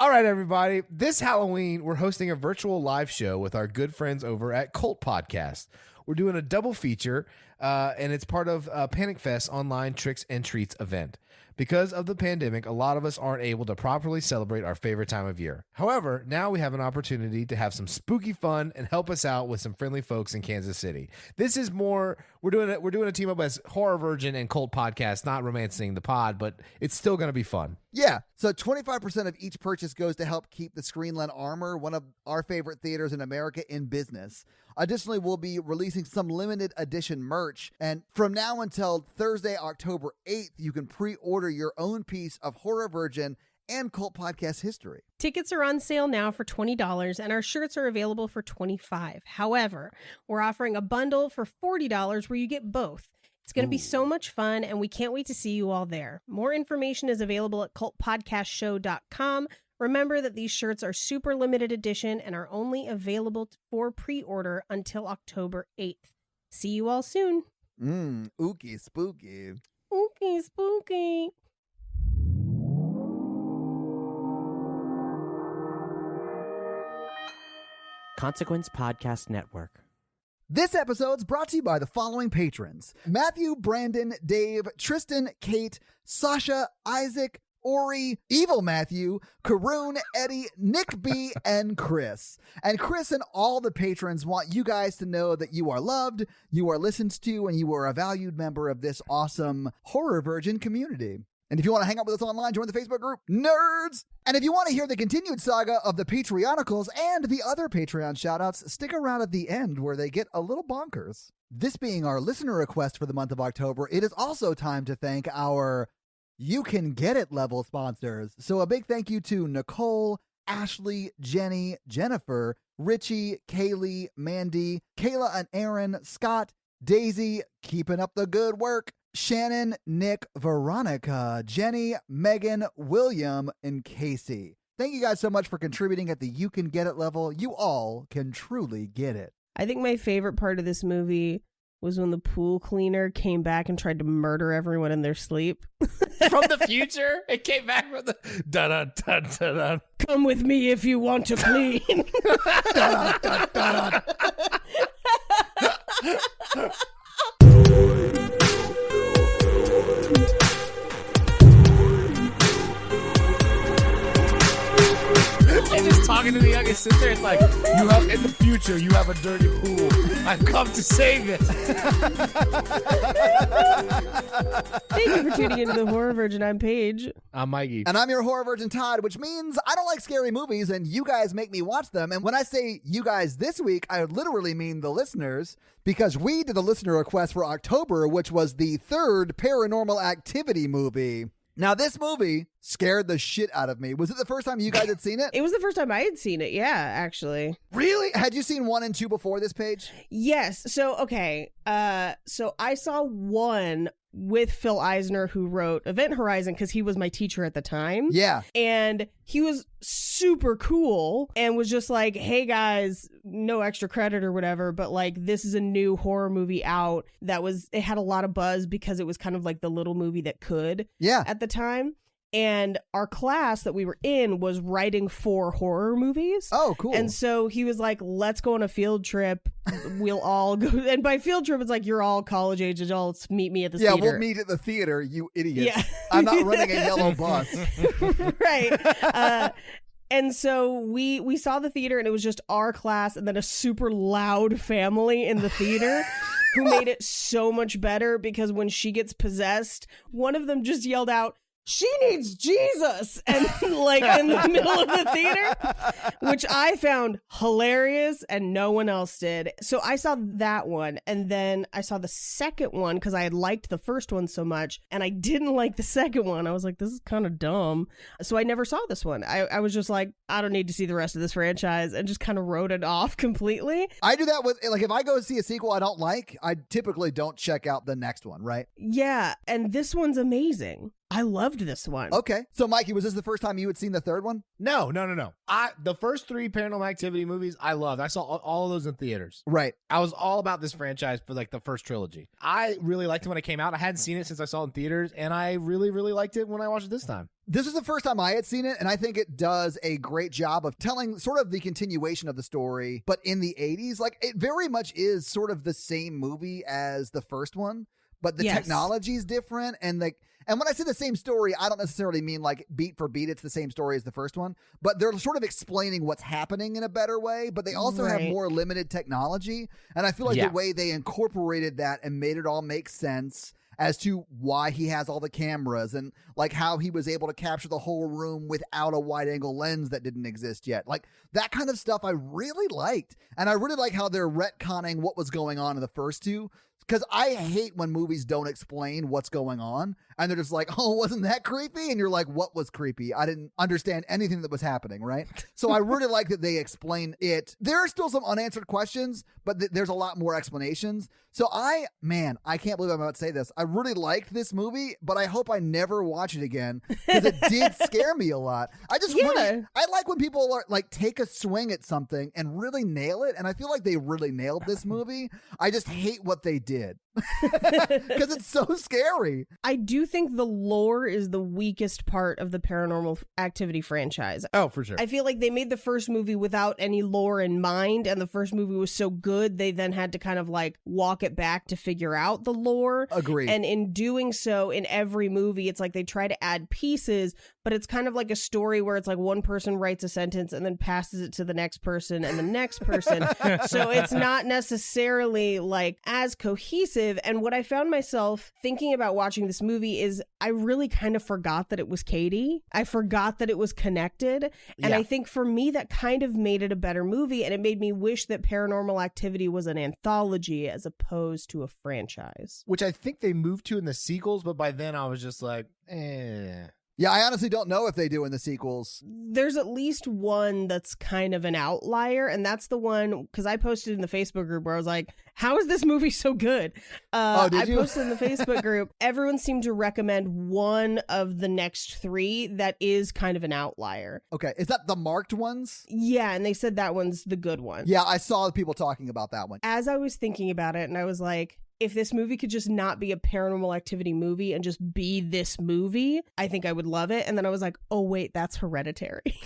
All right, everybody. This Halloween, we're hosting a virtual live show with our good friends over at Cult Podcast. We're doing a double feature, and it's part of Panic Fest online Tricks and Treats event. Because of the pandemic, a lot of us aren't able to properly celebrate our favorite time of year. However, now we have an opportunity to have some spooky fun and help us out with some friendly folks in Kansas City. This is more, we're doing a team up as Horror Virgin and Cult Podcast, not romancing the pod, but it's still going to be fun. Yeah, so 25% of each purchase goes to help keep the Screenland Armor, one of our favorite theaters in America, in business. Additionally, we'll be releasing some limited edition merch, and from now until Thursday, October 8th, you can pre-order your own piece of Horror Virgin and Cult Podcast history. Tickets are on sale now for $20, and our shirts are available for $25. However, we're offering a bundle for $40 where you get both. It's going to be so much fun, and we can't wait to see you all there. More information is available at cultpodcastshow.com. Remember that these shirts are super limited edition and are only available for pre-order until October 8th. See you all soon. Ookie spooky. Ookie spooky. Consequence Podcast Network. This episode's brought to you by the following patrons: Matthew, Brandon, Dave, Tristan, Kate, Sasha, Isaac, Ori, Evil Matthew, Karoon, Eddie, Nick B, and Chris. And Chris and all the patrons want you guys to know that you are loved, you are listened to, and you are a valued member of this awesome Horror Virgin community. And if you want to hang out with us online, join the Facebook group, Nerds! And if you want to hear the continued saga of the Patreonicals and the other Patreon shoutouts, stick around at the end where they get a little bonkers. This being our listener request for the month of October, it is also time to thank our You Can Get It level sponsors. So a big thank you to Nicole, Ashley, Jenny, Jennifer, Richie, Kaylee, Mandy, Kayla and Aaron, Scott, Daisy, keeping up the good work, Shannon, Nick, Veronica, Jenny, Megan, William, and Casey. Thank you guys so much for contributing at the You Can Get It level. You all can truly get it. I think my favorite part of this movie was when the pool cleaner came back and tried to murder everyone in their sleep. From the future? It came back from the da-da-da-da-da. Come with me if you want to clean. Da-da-da-da-da. And just talking to the youngest sister, it's like, you have, in the future, you have a dirty pool. I've come to save it. Thank you for tuning into the Horror Virgin. I'm Paige. I'm Mikey. And I'm your Horror Virgin Todd, which means I don't like scary movies and you guys make me watch them. And when I say you guys this week, I literally mean the listeners, because we did a listener request for October, which was the third Paranormal Activity movie. Now, this movie scared the shit out of me. Was it the first time you guys had seen it? It was the first time I had seen it, yeah, actually. Really? Had you seen 1 and 2 before this, Paige? Yes. So, okay. So I saw 1 with Phil Eisner, who wrote Event Horizon, because he was my teacher at the time. Yeah. And he was super cool and was just like, hey guys, no extra credit or whatever, but like, this is a new horror movie out it had a lot of buzz because it was kind of like the little movie that could at the time. And our class that we were in was writing for horror movies. Oh, cool. And so he was like, let's go on a field trip. We'll all go. And by field trip, it's like, you're all college age adults. Meet me at the theater. Yeah, we'll meet at the theater, you idiots. Yeah. I'm not running a yellow bus. Right. And so we saw the theater, and it was just our class and then a super loud family in the theater who made it so much better, because when she gets possessed, one of them just yelled out, she needs Jesus, and like in the middle of the theater, which I found hilarious and no one else did. So I saw that one, and then I saw the second one because I had liked the first one so much, and I didn't like the second one. I was like, this is kind of dumb. So I never saw this one. I was just like, I don't need to see the rest of this franchise, and just kind of wrote it off completely. I do that with, like, if I go see a sequel I don't like, I typically don't check out the next one, right? Yeah, and this one's amazing. I loved this one. Okay. So, Mikey, was this the first time you had seen the third one? No. The first 3 Paranormal Activity movies I loved. I saw all of those in theaters. Right. I was all about this franchise for like the first trilogy. I really liked it when it came out. I hadn't seen it since I saw it in theaters, and I really, really liked it when I watched it this time. This was the first time I had seen it, and I think it does a great job of telling sort of the continuation of the story, but in the 80s. Like, it very much is sort of the same movie as the first one, but the technology is different. And when I say the same story, I don't necessarily mean like beat for beat, it's the same story as the first one, but they're sort of explaining what's happening in a better way, but they also have more limited technology. And I feel like the way they incorporated that and made it all make sense as to why he has all the cameras and like how he was able to capture the whole room without a wide angle lens that didn't exist yet. Like that kind of stuff I really liked. And I really like how they're retconning what was going on in the first two. Because I hate when movies don't explain what's going on and they're just like, oh, wasn't that creepy? And you're like, what was creepy? I didn't understand anything that was happening, right? So I really like that they explain it. There are still some unanswered questions, but there's a lot more explanations. So I can't believe I'm about to say this. I really liked this movie, but I hope I never watch it again because it did scare me a lot. I like when people are like take a swing at something and really nail it. And I feel like they really nailed this movie. I just hate what they did because it's so scary. I do think the lore is the weakest part of the Paranormal Activity franchise. Oh, for sure. I feel like they made the first movie without any lore in mind, and the first movie was so good they then had to kind of like walk it back to figure out the lore. Agreed. And in doing so, in every movie, it's like they try to add pieces, but it's kind of like a story where it's like one person writes a sentence and then passes it to the next person and the next person. So it's not necessarily like as cohesive. And what I found myself thinking about watching this movie is I really kind of forgot that it was Katie. I forgot that it was connected. And I think for me, that kind of made it a better movie. And it made me wish that Paranormal Activity was an anthology as opposed to a franchise. Which I think they moved to in the sequels, but by then I was just like, eh. Yeah, I honestly don't know if they do in the sequels. There's at least one that's kind of an outlier, and that's the one, because I posted in the Facebook group where I was like, how is this movie so good? I posted in the Facebook group, everyone seemed to recommend one of the next 3 that is kind of an outlier. Okay, is that the marked ones? Yeah, and they said that one's the good one. Yeah, I saw people talking about that one. As I was thinking about it, and I was like, if this movie could just not be a Paranormal Activity movie and just be this movie, I think I would love it. And then I was like, oh, wait, that's Hereditary.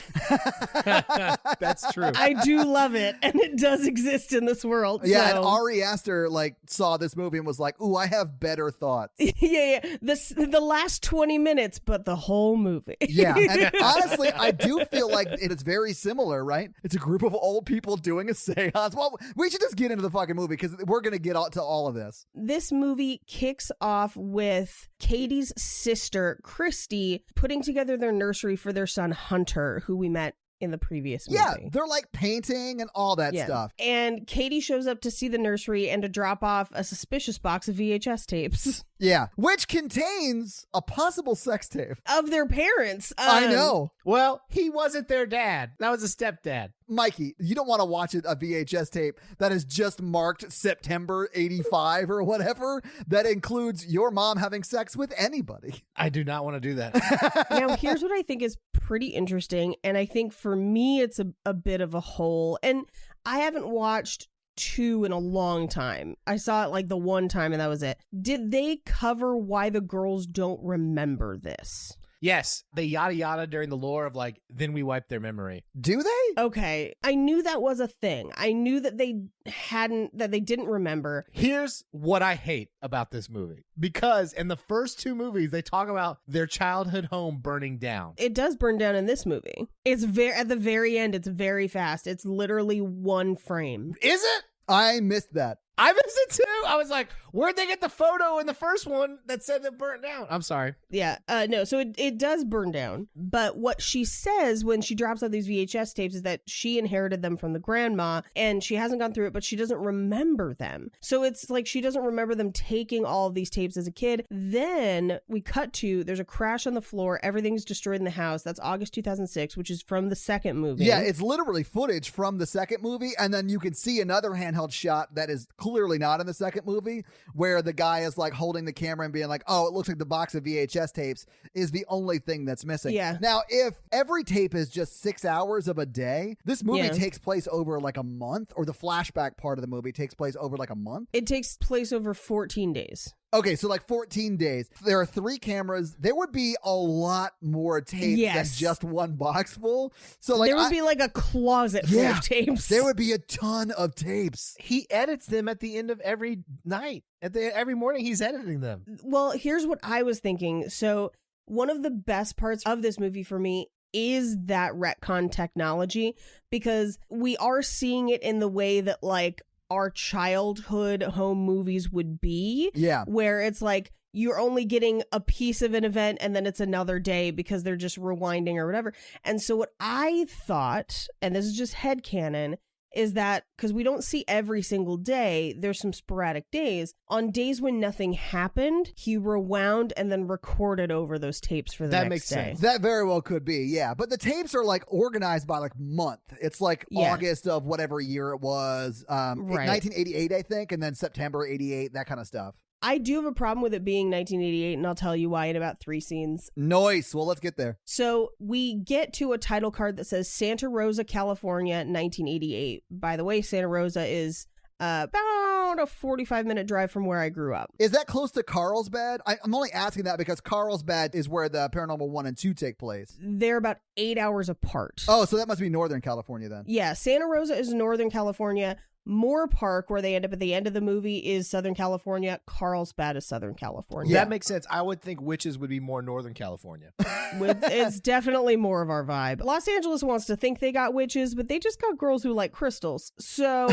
That's true. I do love it. And it does exist in this world. Yeah, so. and Ari Aster saw this movie and was like, ooh, I have better thoughts. Yeah. The last 20 minutes, but the whole movie. Yeah. And honestly, I do feel like it is very similar, right? It's a group of old people doing a seance. Well, we should just get into the fucking movie because we're going to get to all of this. This movie kicks off with Katie's sister, Kristi, putting together their nursery for their son, Hunter, who we met in the previous movie. Yeah, they're like painting and all that stuff. And Katie shows up to see the nursery and to drop off a suspicious box of VHS tapes. Yeah, which contains a possible sex tape. Of their parents. I know. Well, he wasn't their dad. That was a stepdad. Mikey, you don't want to watch a VHS tape that is just marked September 85 or whatever that includes your mom having sex with anybody. I do not want to do that. Now, here's what I think is pretty interesting. And I think for me, it's a bit of a hole. And I haven't watched 2 in a long time. I saw it like the one time and that was it. Did they cover why the girls don't remember this? Yes, they yada yada during the lore of like, then we wipe their memory. Do they? Okay. I knew that was a thing. I knew that they didn't remember. Here's what I hate about this movie. Because in the first 2 movies, they talk about their childhood home burning down. It does burn down in this movie. It's at the very end, it's very fast. It's literally one frame. Is it? I missed that. I missed it too. I was like, where'd they get the photo in the first one that said it burnt down? I'm sorry. Yeah. No, so it does burn down. But what she says when she drops out these VHS tapes is that she inherited them from the grandma and she hasn't gone through it, but she doesn't remember them. So it's like she doesn't remember them taking all of these tapes as a kid. Then we cut to, there's a crash on the floor. Everything's destroyed in the house. That's August 2006, which is from the second movie. Yeah, it's literally footage from the second movie. And then you can see another handheld shot that is clearly not in the second movie, where the guy is like holding the camera and being like, oh, it looks like the box of VHS tapes is the only thing that's missing. Yeah. Now, if every tape is just 6 hours of a day, this movie Yeah. takes place over like a month, or the flashback part of the movie takes place over like a month. It takes place over 14 days. Okay, so like 14 days. There are 3 cameras. There would be a lot more tapes than just one box full. So like there would be like a closet full of tapes. There would be a ton of tapes. He edits them at the end of every night. Every morning he's editing them. Well, here's what I was thinking. So one of the best parts of this movie for me is that retcon technology, because we are seeing it in the way that like our childhood home movies would be. Yeah. Where it's like you're only getting a piece of an event and then it's another day because they're just rewinding or whatever. And so what I thought, and this is just headcanon, is that because we don't see every single day, there's some sporadic days. On days when nothing happened, he rewound and then recorded over those tapes for the That next makes day. sense. That very well could be, yeah. But the tapes are like organized by like month. It's like August of whatever year it was. 1988, I think, and then September 88, that kind of stuff. I do have a problem with it being 1988, and I'll tell you why in about 3 scenes. Nice. Well, let's get there. So we get to a title card that says Santa Rosa, California, 1988. By the way, Santa Rosa is about a 45-minute drive from where I grew up. Is that close to Carlsbad? I'm only asking that because Carlsbad is where the Paranormal 1 and 2 take place. They're about 8 hours apart. Oh, so that must be Northern California then. Yeah, Santa Rosa is Northern California. Moore Park, where they end up at the end of the movie, is Southern California. Carlsbad is Southern California. That makes sense. I would think witches would be more Northern California. It's definitely more of our vibe. Los Angeles wants to think they got witches, but they just got girls who like crystals. So...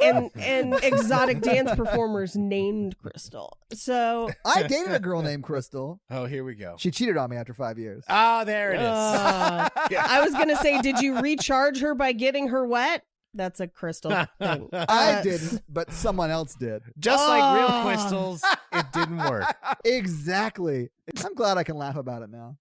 and exotic dance performers named Crystal. So I dated a girl named Crystal. Oh, here we go. She cheated on me after 5 years. Oh, there it is. I was going to say, did you recharge her by getting her wet? That's a Crystal thing. I didn't, but someone else did. Just like real crystals, it didn't work. Exactly. I'm glad I can laugh about it now.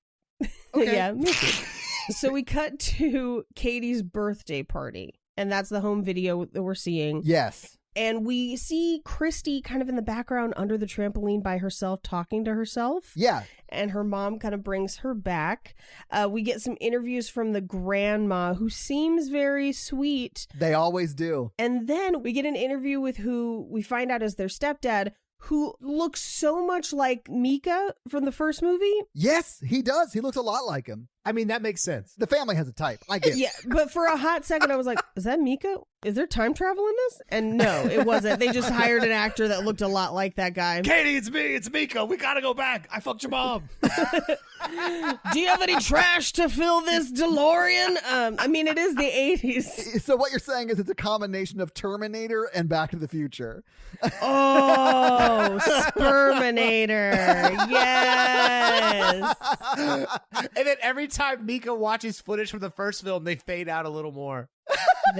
Okay. Yeah, me too. So we cut to Katie's birthday party. And that's the home video that we're seeing. Yes. And we see Kristi kind of in the background under the trampoline by herself, talking to herself. Yeah. And her mom kind of brings her back. We get some interviews from the grandma, who seems very sweet. They always do. And then we get an interview with who we find out is their stepdad, who looks so much like Mika from the first movie. Yes, he does. He looks a lot like him. I mean, that makes sense. The family has a type. I get it. Yeah, but for a hot second, I was like, is that Mika? Is there time travel in this? And no, it wasn't. They just hired an actor that looked a lot like that guy. Katie, it's me. It's Mika. We got to go back. I fucked your mom. Do you have any trash to fill this DeLorean? I mean, it is the 80s. So what you're saying is it's a combination of Terminator and Back to the Future. Oh, Sperminator. Yes. And then every time Mika watches footage from the first film, they fade out a little more.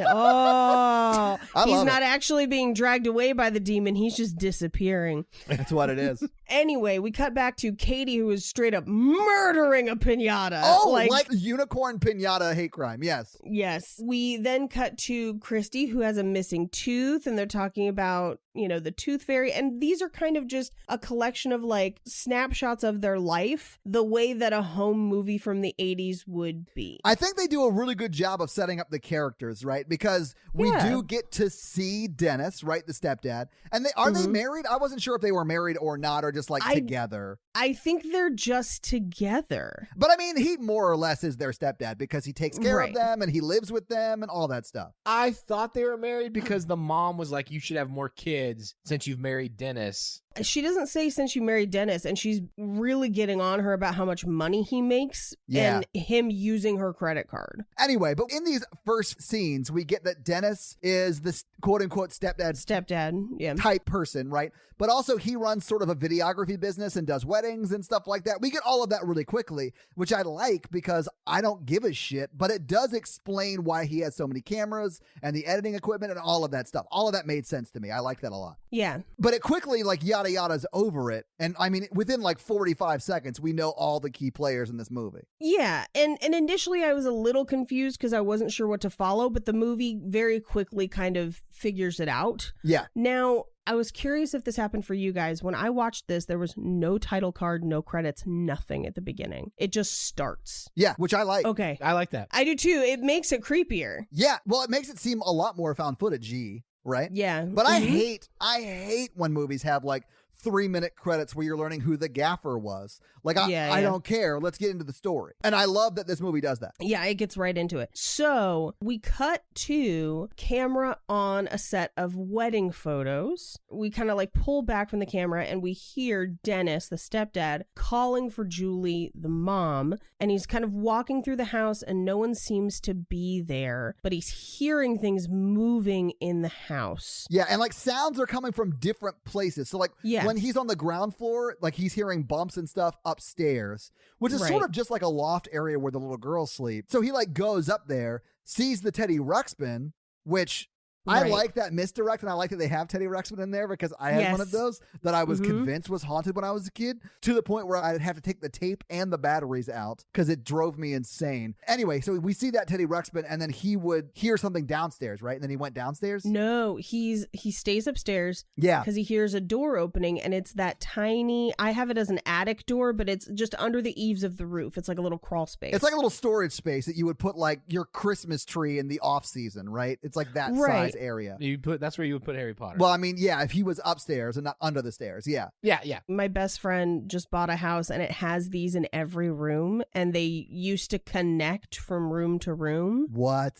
Oh, he's not it. actually being dragged away by the demon. He's just disappearing. That's what it is. Anyway, we cut back to Katie, who is straight up murdering a pinata. Oh, like unicorn pinata hate crime. Yes. Yes. We then cut to Kristi, who has a missing tooth, and they're talking about, the tooth fairy. And these are kind of just a collection of like snapshots of their life, the way that a home movie from the 80s would be. I think they do a really good job of setting up the characters, right? Because we do get to see Dennis, right? The stepdad. And they married? I wasn't sure if they were married or not, or just like together. I think they're just together. But I mean, he more or less is their stepdad because he takes care of them and he lives with them and all that stuff. I thought they were married because the mom was like, you should have more kids since you've married Dennis. She doesn't say since you married Dennis, and she's really getting on her about how much money he makes and him using her credit card. Anyway, but in these first scenes, we get that Dennis is the quote-unquote stepdad Stepdad, yeah. type person, right? But also he runs sort of a videography business and does weddings and stuff like that. We get all of that really quickly, which I like because I don't give a shit, but it does explain why he has so many cameras and the editing equipment and all of that stuff. All of that made sense to me. I like that a lot. Yeah. But it quickly, like, yada yada's over it. And I mean, within like 45 seconds, we know all the key players in this movie. Yeah. And initially I was a little confused because I wasn't sure what to follow, but the movie very quickly kind of figures it out. Yeah. Now, I was curious if this happened for you guys. When I watched this, there was no title card, no credits, nothing at the beginning. It just starts. Yeah, which I like. Okay. I like that. I do too. It makes it creepier. Yeah, well, it makes it seem a lot more found footage-y, right? Yeah. But I hate when movies have like 3-minute credits where you're learning who the gaffer was. Like, I don't care. Let's get into the story. And I love that this movie does that. Yeah, it gets right into it. So we cut to camera on a set of wedding photos. We kind of like pull back from the camera and we hear Dennis, the stepdad, calling for Julie, the mom. And he's kind of walking through the house and no one seems to be there, but he's hearing things moving in the house. Yeah, and like sounds are coming from different places. So like when he's on the ground floor, like he's hearing bumps and stuff upstairs, which is sort of just like a loft area where the little girls sleep. So he like goes up there, sees the Teddy Ruxpin, which I like that misdirect, and I like that they have Teddy Ruxpin in there because I had one of those that I was convinced was haunted when I was a kid, to the point where I'd have to take the tape and the batteries out because it drove me insane. Anyway, so we see that Teddy Ruxpin, and then he would hear something downstairs, right? And then he went downstairs? No, he stays upstairs. Yeah. Because he hears a door opening, and it's that tiny, I have it as an attic door, but it's just under the eaves of the roof. It's like a little crawl space. It's like a little storage space that you would put like your Christmas tree in the off season, right? It's like that size area. That's where you would put Harry Potter. Well, I mean, yeah, if he was upstairs and not under the stairs, yeah. Yeah. My best friend just bought a house and it has these in every room, and they used to connect from room to room. What?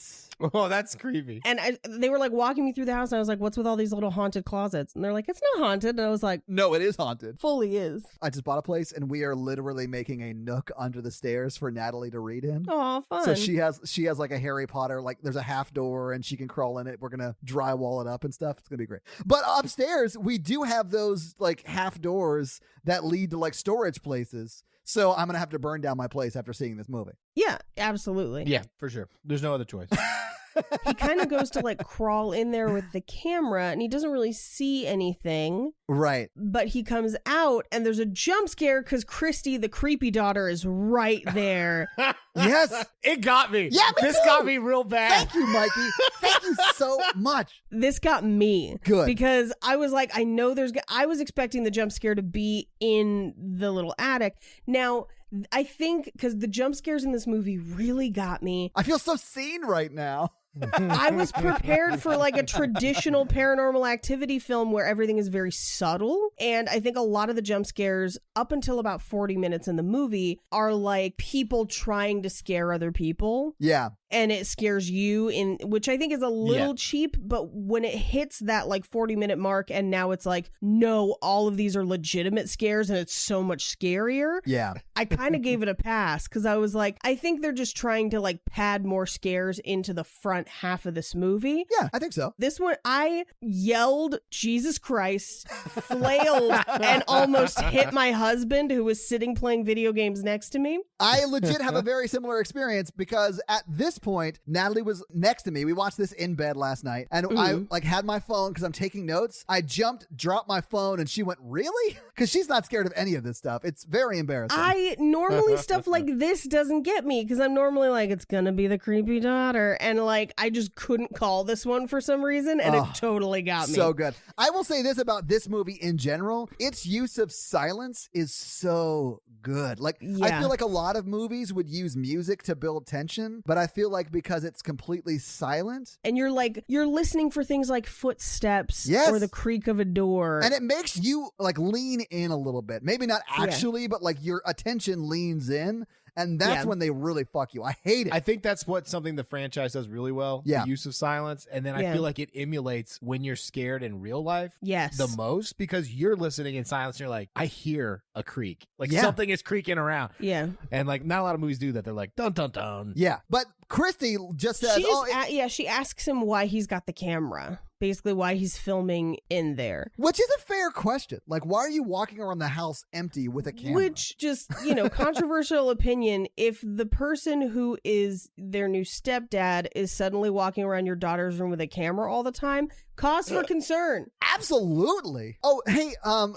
Oh, that's creepy. And they were like walking me through the house, and I was like, what's with all these little haunted closets? And they're like, it's not haunted. And I was like, no, it is haunted. Fully is. I just bought a place and we are literally making a nook under the stairs for Natalie to read in. Oh, fun. So she has like a Harry Potter, like there's a half door and she can crawl in it. We're going to drywall it up and stuff. It's going to be great. But upstairs, we do have those like half doors that lead to like storage places. So I'm going to have to burn down my place after seeing this movie. Yeah, absolutely. Yeah, for sure. There's no other choice. He kind of goes to like crawl in there with the camera and he doesn't really see anything. Right. But he comes out and there's a jump scare because Kristi, the creepy daughter, is right there. Yes. It got me. Yeah, me This too. got me real bad. Thank you, Mikey. Thank you so much. This got me. Good. Because I was like, I was expecting the jump scare to be in the little attic. Now, I think because the jump scares in this movie really got me. I feel so seen right now. I was prepared for like a traditional Paranormal Activity film where everything is very subtle. And I think a lot of the jump scares up until about 40 minutes in the movie are like people trying to scare other people. Yeah. And it scares you, which I think is a little cheap, but when it hits that like 40-minute mark and now it's like, no, all of these are legitimate scares and it's so much scarier. Yeah. I kind of gave it a pass because I was like, I think they're just trying to like pad more scares into the front half of this movie. Yeah, I think so. This one, I yelled, Jesus Christ, flailed, and almost hit my husband who was sitting playing video games next to me. I legit have a very similar experience because at this point, Natalie was next to me. We watched this in bed last night and I like had my phone because I'm taking notes. I jumped, dropped my phone and she went, really? Because she's not scared of any of this stuff. It's very embarrassing. Normally stuff like this doesn't get me because I'm normally like, it's going to be the creepy daughter. And like, I just couldn't call this one for some reason. And it totally got me. So good. I will say this about this movie in general. Its use of silence is so good. Like, I feel like a lot of movies would use music to build tension, but I feel like because it's completely silent. And you're listening for things like footsteps or the creak of a door. And it makes you like lean in a little bit. Maybe not actually, but like your attention leans in. And that's when they really fuck you. I hate it. I think that's something the franchise does really well. Yeah. The use of silence. And then I feel like it emulates when you're scared in real life. Yes. The most because you're listening in silence and you're like, I hear a creak. Like something is creaking around. Yeah. And like not a lot of movies do that. They're like, dun dun dun. Yeah. But Kristi just says, she asks him why he's got the camera. basically why he's filming in there. Which is a fair question. Like, why are you walking around the house empty with a camera? Which just, controversial opinion. If the person who is their new stepdad is suddenly walking around your daughter's room with a camera all the time, cause for concern. Absolutely. Oh, hey,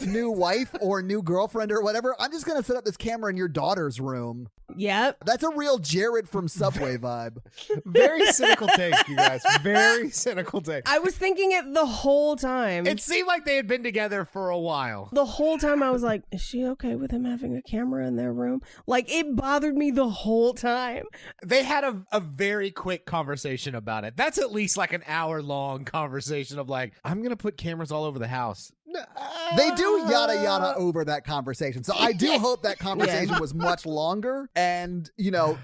new wife or new girlfriend or whatever, I'm just going to set up this camera in your daughter's room. Yep. That's a real Jared from Subway vibe. Very cynical take, you guys. Very cynical take. I was thinking it the whole time. It seemed like they had been together for a while. The whole time I was like, is she okay with him having a camera in their room? Like, it bothered me the whole time. They had a very quick conversation about it. That's at least like an hour-long conversation of like, I'm going to put cameras all over the house. They do yada yada over that conversation. So I do hope that conversation was much longer and,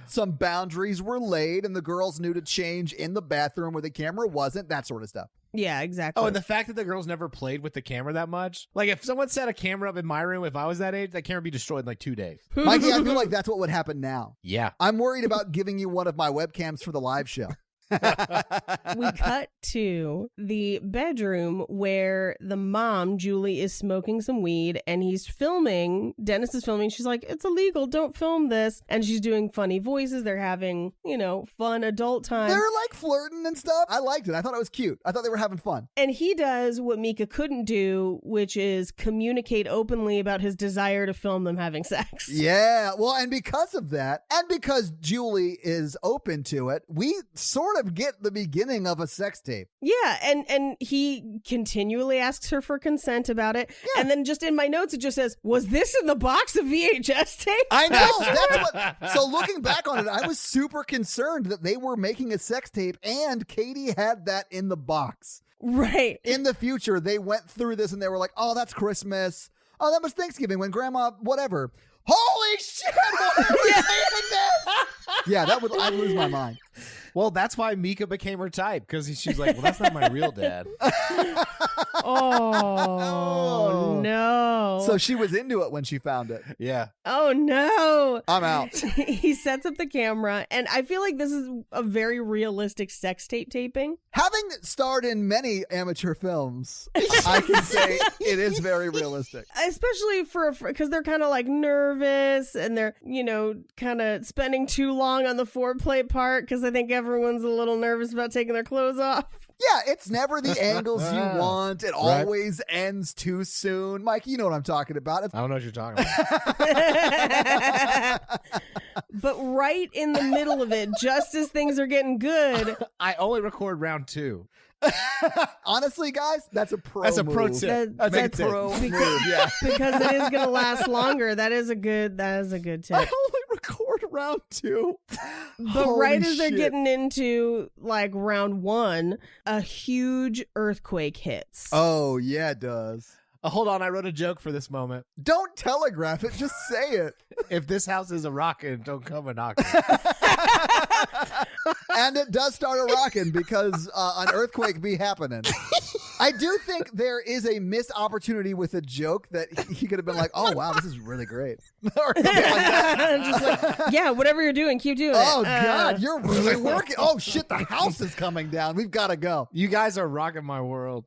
some boundaries were laid and the girls knew to change in the bathroom where the camera wasn't, that sort of stuff. Yeah, exactly. Oh, and the fact that the girls never played with the camera that much. Like, if someone set a camera up in my room, if I was that age, that camera would be destroyed in like 2 days. Mikey, I feel like that's what would happen now. Yeah. I'm worried about giving you one of my webcams for the live show. We cut to the bedroom where the mom, Julie, is smoking some weed and he's filming. Dennis is filming. She's like, it's illegal. Don't film this. And she's doing funny voices. They're having, fun adult time. They're like flirting and stuff. I liked it. I thought it was cute. I thought they were having fun. And he does what Mika couldn't do, which is communicate openly about his desire to film them having sex. Yeah. Well, and because of that, and because Julie is open to it, we sort of get the beginning of a sex tape. Yeah, and he continually asks her for consent about it. Yeah. And then just in my notes, it just says, was this in the box of VHS tape? I know. So looking back on it, I was super concerned that they were making a sex tape and Katie had that in the box. Right. In the future, they went through this and they were like, oh, that's Christmas. Oh, that was Thanksgiving when grandma, whatever. Holy shit! Why are we saying this? Yeah, I'd lose my mind. Well, that's why Mika became her type, because she's like, well, that's not my real dad. Oh, no. So she was into it when she found it. Yeah. Oh, no. I'm out. He sets up the camera, and I feel like this is a very realistic sex tape taping. Having starred in many amateur films, I can say it is very realistic. Especially because they're kind of like nervous, and they're, kind of spending too long on the foreplay part, because I think everyone's a little nervous about taking their clothes off. Yeah, it's never the angles you want. It always ends too soon. Mike, you know what I'm talking about. I don't know what you're talking about. But right in the middle of it, just as things are getting good. I only record round 2. Honestly, guys, that's a pro That's a pro move. tip. That's a pro tip. move, yeah. Because it is going to last longer. That is a good tip. I only record round 2. But Holy right as they're shit. getting into like round 1, a huge earthquake hits. Oh, yeah, it does. Hold on, I wrote a joke for this moment. Don't telegraph it, just say it. If this house is a rockin', don't come a knockin'. And it does start a rockin' because an earthquake be happening. I do think there is a missed opportunity with a joke that he could have been like, oh, wow, this is really great. Or something like that. Just like, yeah, whatever you're doing, keep doing it. Oh, God, you're really working. Oh, shit, the house is coming down. We've got to go. You guys are rocking my world.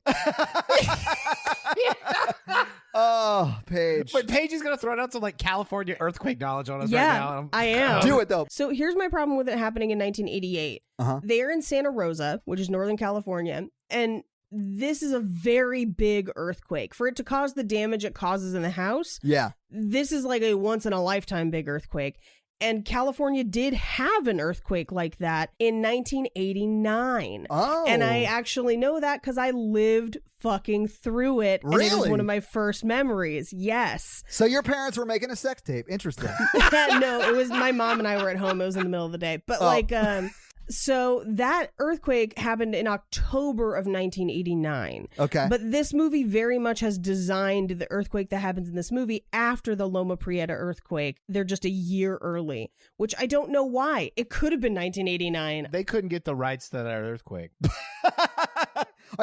Oh, Paige. But Paige is going to throw out some like California earthquake knowledge on us right now. I am. Do it, though. So here's my problem with it happening in 1988. Uh-huh. They're in Santa Rosa, which is Northern California, and this is a very big earthquake. For it to cause the damage it causes in the house, Yeah. this is like a once-in-a-lifetime big earthquake. And California did have an earthquake like that in 1989. Oh. And I actually know that because I lived fucking through it. And it was Really? one of my first memories. Yes. So your parents were making a sex tape. Interesting. No, it was my mom and I were at home. It was in the middle of the day. But so that earthquake happened in October of 1989. Okay. But this movie very much has designed the earthquake that happens in this movie after the Loma Prieta earthquake. They're just a year early, which I don't know why. It could have been 1989. They couldn't get the rights to that earthquake.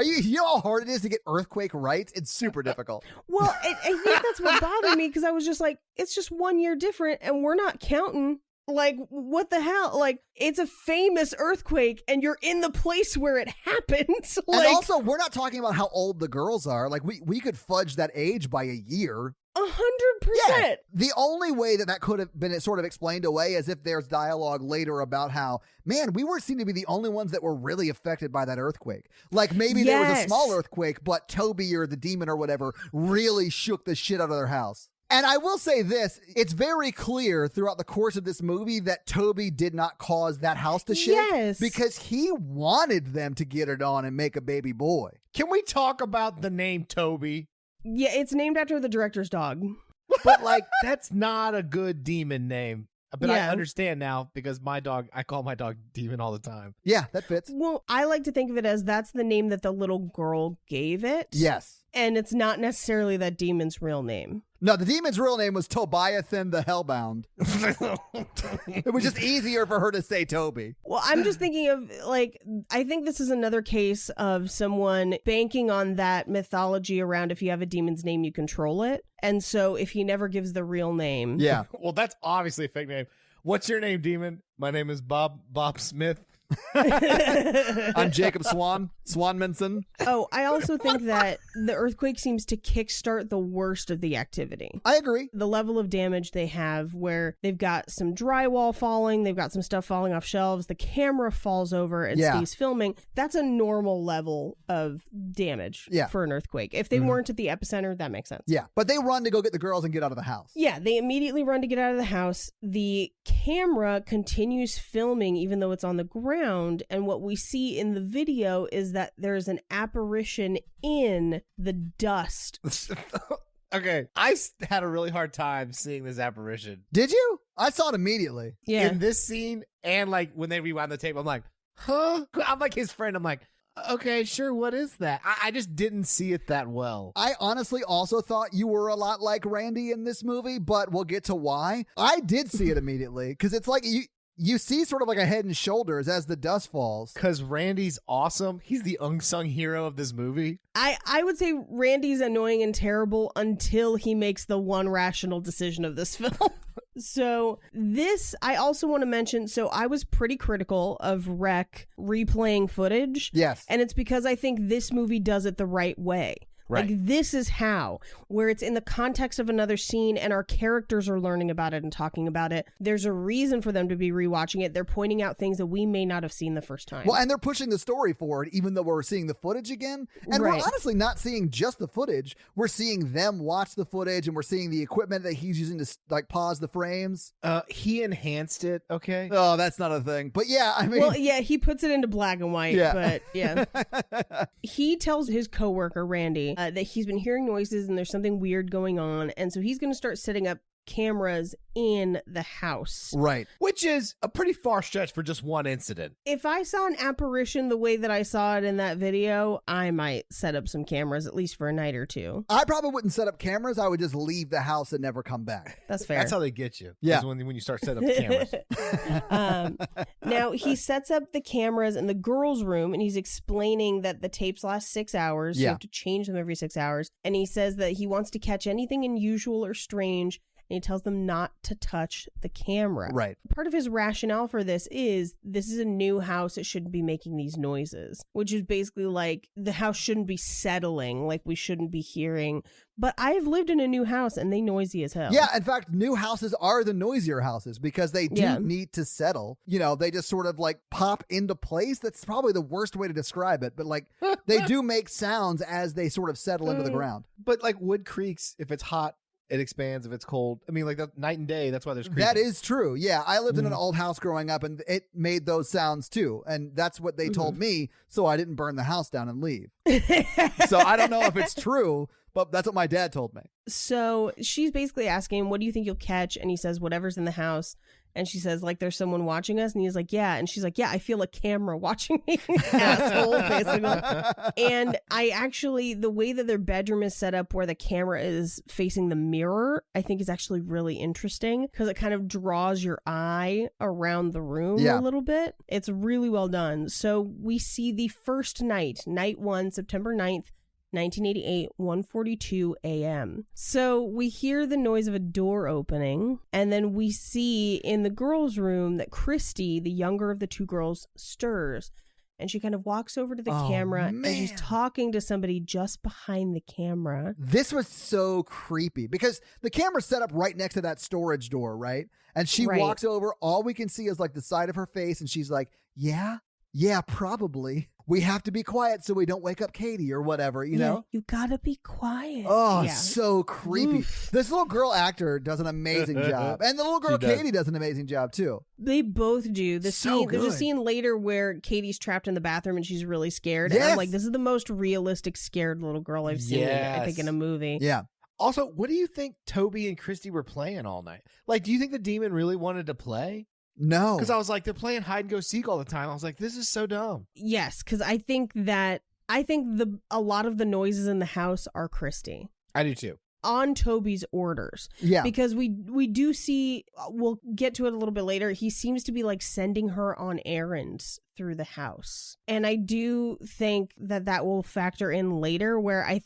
You know how hard it is to get earthquake rights? It's super difficult. Well, I think that's what bothered me because I was just like, it's just 1 year different and we're not counting Like, what the hell? Like, it's a famous earthquake and you're in the place where it happened. And also, we're not talking about how old the girls are. Like, we could fudge that age by a year. 100%. Yeah. The only way that could have been sort of explained away is if there's dialogue later about how, man, we seem to be the only ones that were really affected by that earthquake. Like, maybe there was a small earthquake, but Toby or the demon or whatever really shook the shit out of their house. And I will say this, it's very clear throughout the course of this movie that Toby did not cause that house to shake. Yes. Because he wanted them to get it on and make a baby boy. Can we talk about the name Toby? Yeah, it's named after the director's dog. But, like, that's not a good demon name. But I Yeah. understand now because I call my dog Demon all the time. Yeah, that fits. Well, I like to think of it as that's the name that the little girl gave it. Yes. And it's not necessarily that demon's real name. No, the demon's real name was Tobiathan the Hellbound. It was just easier for her to say Toby. Well, I'm just thinking of, like, I think this is another case of someone banking on that mythology around if you have a demon's name, you control it. And so if he never gives the real name. Yeah. Well, that's obviously a fake name. What's your name, Demon? My name is Bob Smith. I'm Jacob Swanmanson. Oh, I also think that the earthquake seems to kickstart the worst of the activity. I agree. The level of damage they have, where they've got some drywall falling, they've got some stuff falling off shelves, the camera falls over and stays filming. That's a normal level of damage for an earthquake. If they weren't at the epicenter, that makes sense. Yeah, but they run to go get the girls and get out of the house. Yeah, they immediately run to get out of the house. The camera continues filming even though it's on the ground. And what we see in the video is that there's an apparition in the dust. Okay, I had a really hard time seeing this apparition. Did you? I saw it immediately. Yeah. In this scene, and like when they rewind the tape, I'm like, huh? I'm like his friend. I'm like, okay, sure, what is that? I just didn't see it that well. I honestly also thought you were a lot like Randy in this movie, but we'll get to why. I did see it immediately, because it's like you see sort of like a head and shoulders as the dust falls. Because Randy's awesome. He's the unsung hero of this movie. I would say Randy's annoying and terrible until he makes the one rational decision of this film. So this, I also want to mention, so I was pretty critical of Rec replaying footage. Yes. And it's because I think this movie does it the right way. Right. Like, this is how, where it's in the context of another scene and our characters are learning about it and talking about it. There's a reason for them to be rewatching it. They're pointing out things that we may not have seen the first time. Well, and they're pushing the story forward, even though we're seeing the footage again. And we're honestly not seeing just the footage. We're seeing them watch the footage, and we're seeing the equipment that he's using to like pause the frames. He enhanced it, okay? Oh, that's not a thing. But yeah, I mean... Well, yeah, he puts it into black and white, but yeah. He tells his coworker, Randy, that he's been hearing noises and there's something weird going on. And so he's going to start setting up cameras in the house. Right. Which is a pretty far stretch for just one incident. If I saw an apparition the way that I saw it in that video, I might set up some cameras, at least for a night or two. I probably wouldn't set up cameras. I would just leave the house and never come back. That's fair. That's how they get you. Yeah. Is when you start setting up the cameras. Now, he sets up the cameras in the girls' room, and he's explaining that the tapes last 6 hours. So you have to change them every 6 hours. And he says that he wants to catch anything unusual or strange, and he tells them not to touch the camera. Right. Part of his rationale for this is a new house. It shouldn't be making these noises, which is basically like the house shouldn't be settling, like we shouldn't be hearing. But I've lived in a new house and they noisy as hell. Yeah, in fact, new houses are the noisier houses because they do need to settle. You know, they just sort of like pop into place. That's probably the worst way to describe it. But like they do make sounds as they sort of settle into the ground. But like wood creaks, if it's hot, it expands. If it's cold, I mean, like the night and day, that's why there's creaking. That is true. Yeah, I lived in an old house growing up and it made those sounds too. And that's what they told me, so I didn't burn the house down and leave. So I don't know if it's true, but that's what my dad told me. So she's basically asking, what do you think you'll catch? And he says, whatever's in the house. And she says, like, there's someone watching us. And he's like, yeah. And she's like, yeah, I feel a camera watching me. Asshole, basically. And I actually, the way that their bedroom is set up where the camera is facing the mirror, I think is actually really interesting because it kind of draws your eye around the room a little bit. It's really well done. So we see the first night 1, September 9th, 1988, 1:42 a.m. So we hear the noise of a door opening, and then we see in the girls' room that Kristi, the younger of the two girls, stirs. And she kind of walks over to the camera, and she's talking to somebody just behind the camera. This was so creepy because the camera's set up right next to that storage door, right? And she walks over. All we can see is like the side of her face. And she's like, yeah, probably. We have to be quiet so we don't wake up Katie or whatever, you know? You gotta be quiet. Oh, so creepy. Oof. This little girl actor does an amazing job. And the little girl Katie does an amazing job too. They both do. There's a scene later where Katie's trapped in the bathroom and she's really scared. Yes. And I'm like, this is the most realistic scared little girl I've seen, I think, in a movie. Yeah. Also, what do you think Toby and Kristi were playing all night? Like, do you think the demon really wanted to play? No. Because I was like, they're playing hide and go seek all the time. I was like, this is so dumb. Yes, because I think a lot of the noises in the house are Kristi. I do too. On Toby's orders. Yeah. Because we do see, we'll get to it a little bit later, he seems to be like sending her on errands through the house. And I do think that will factor in later, where I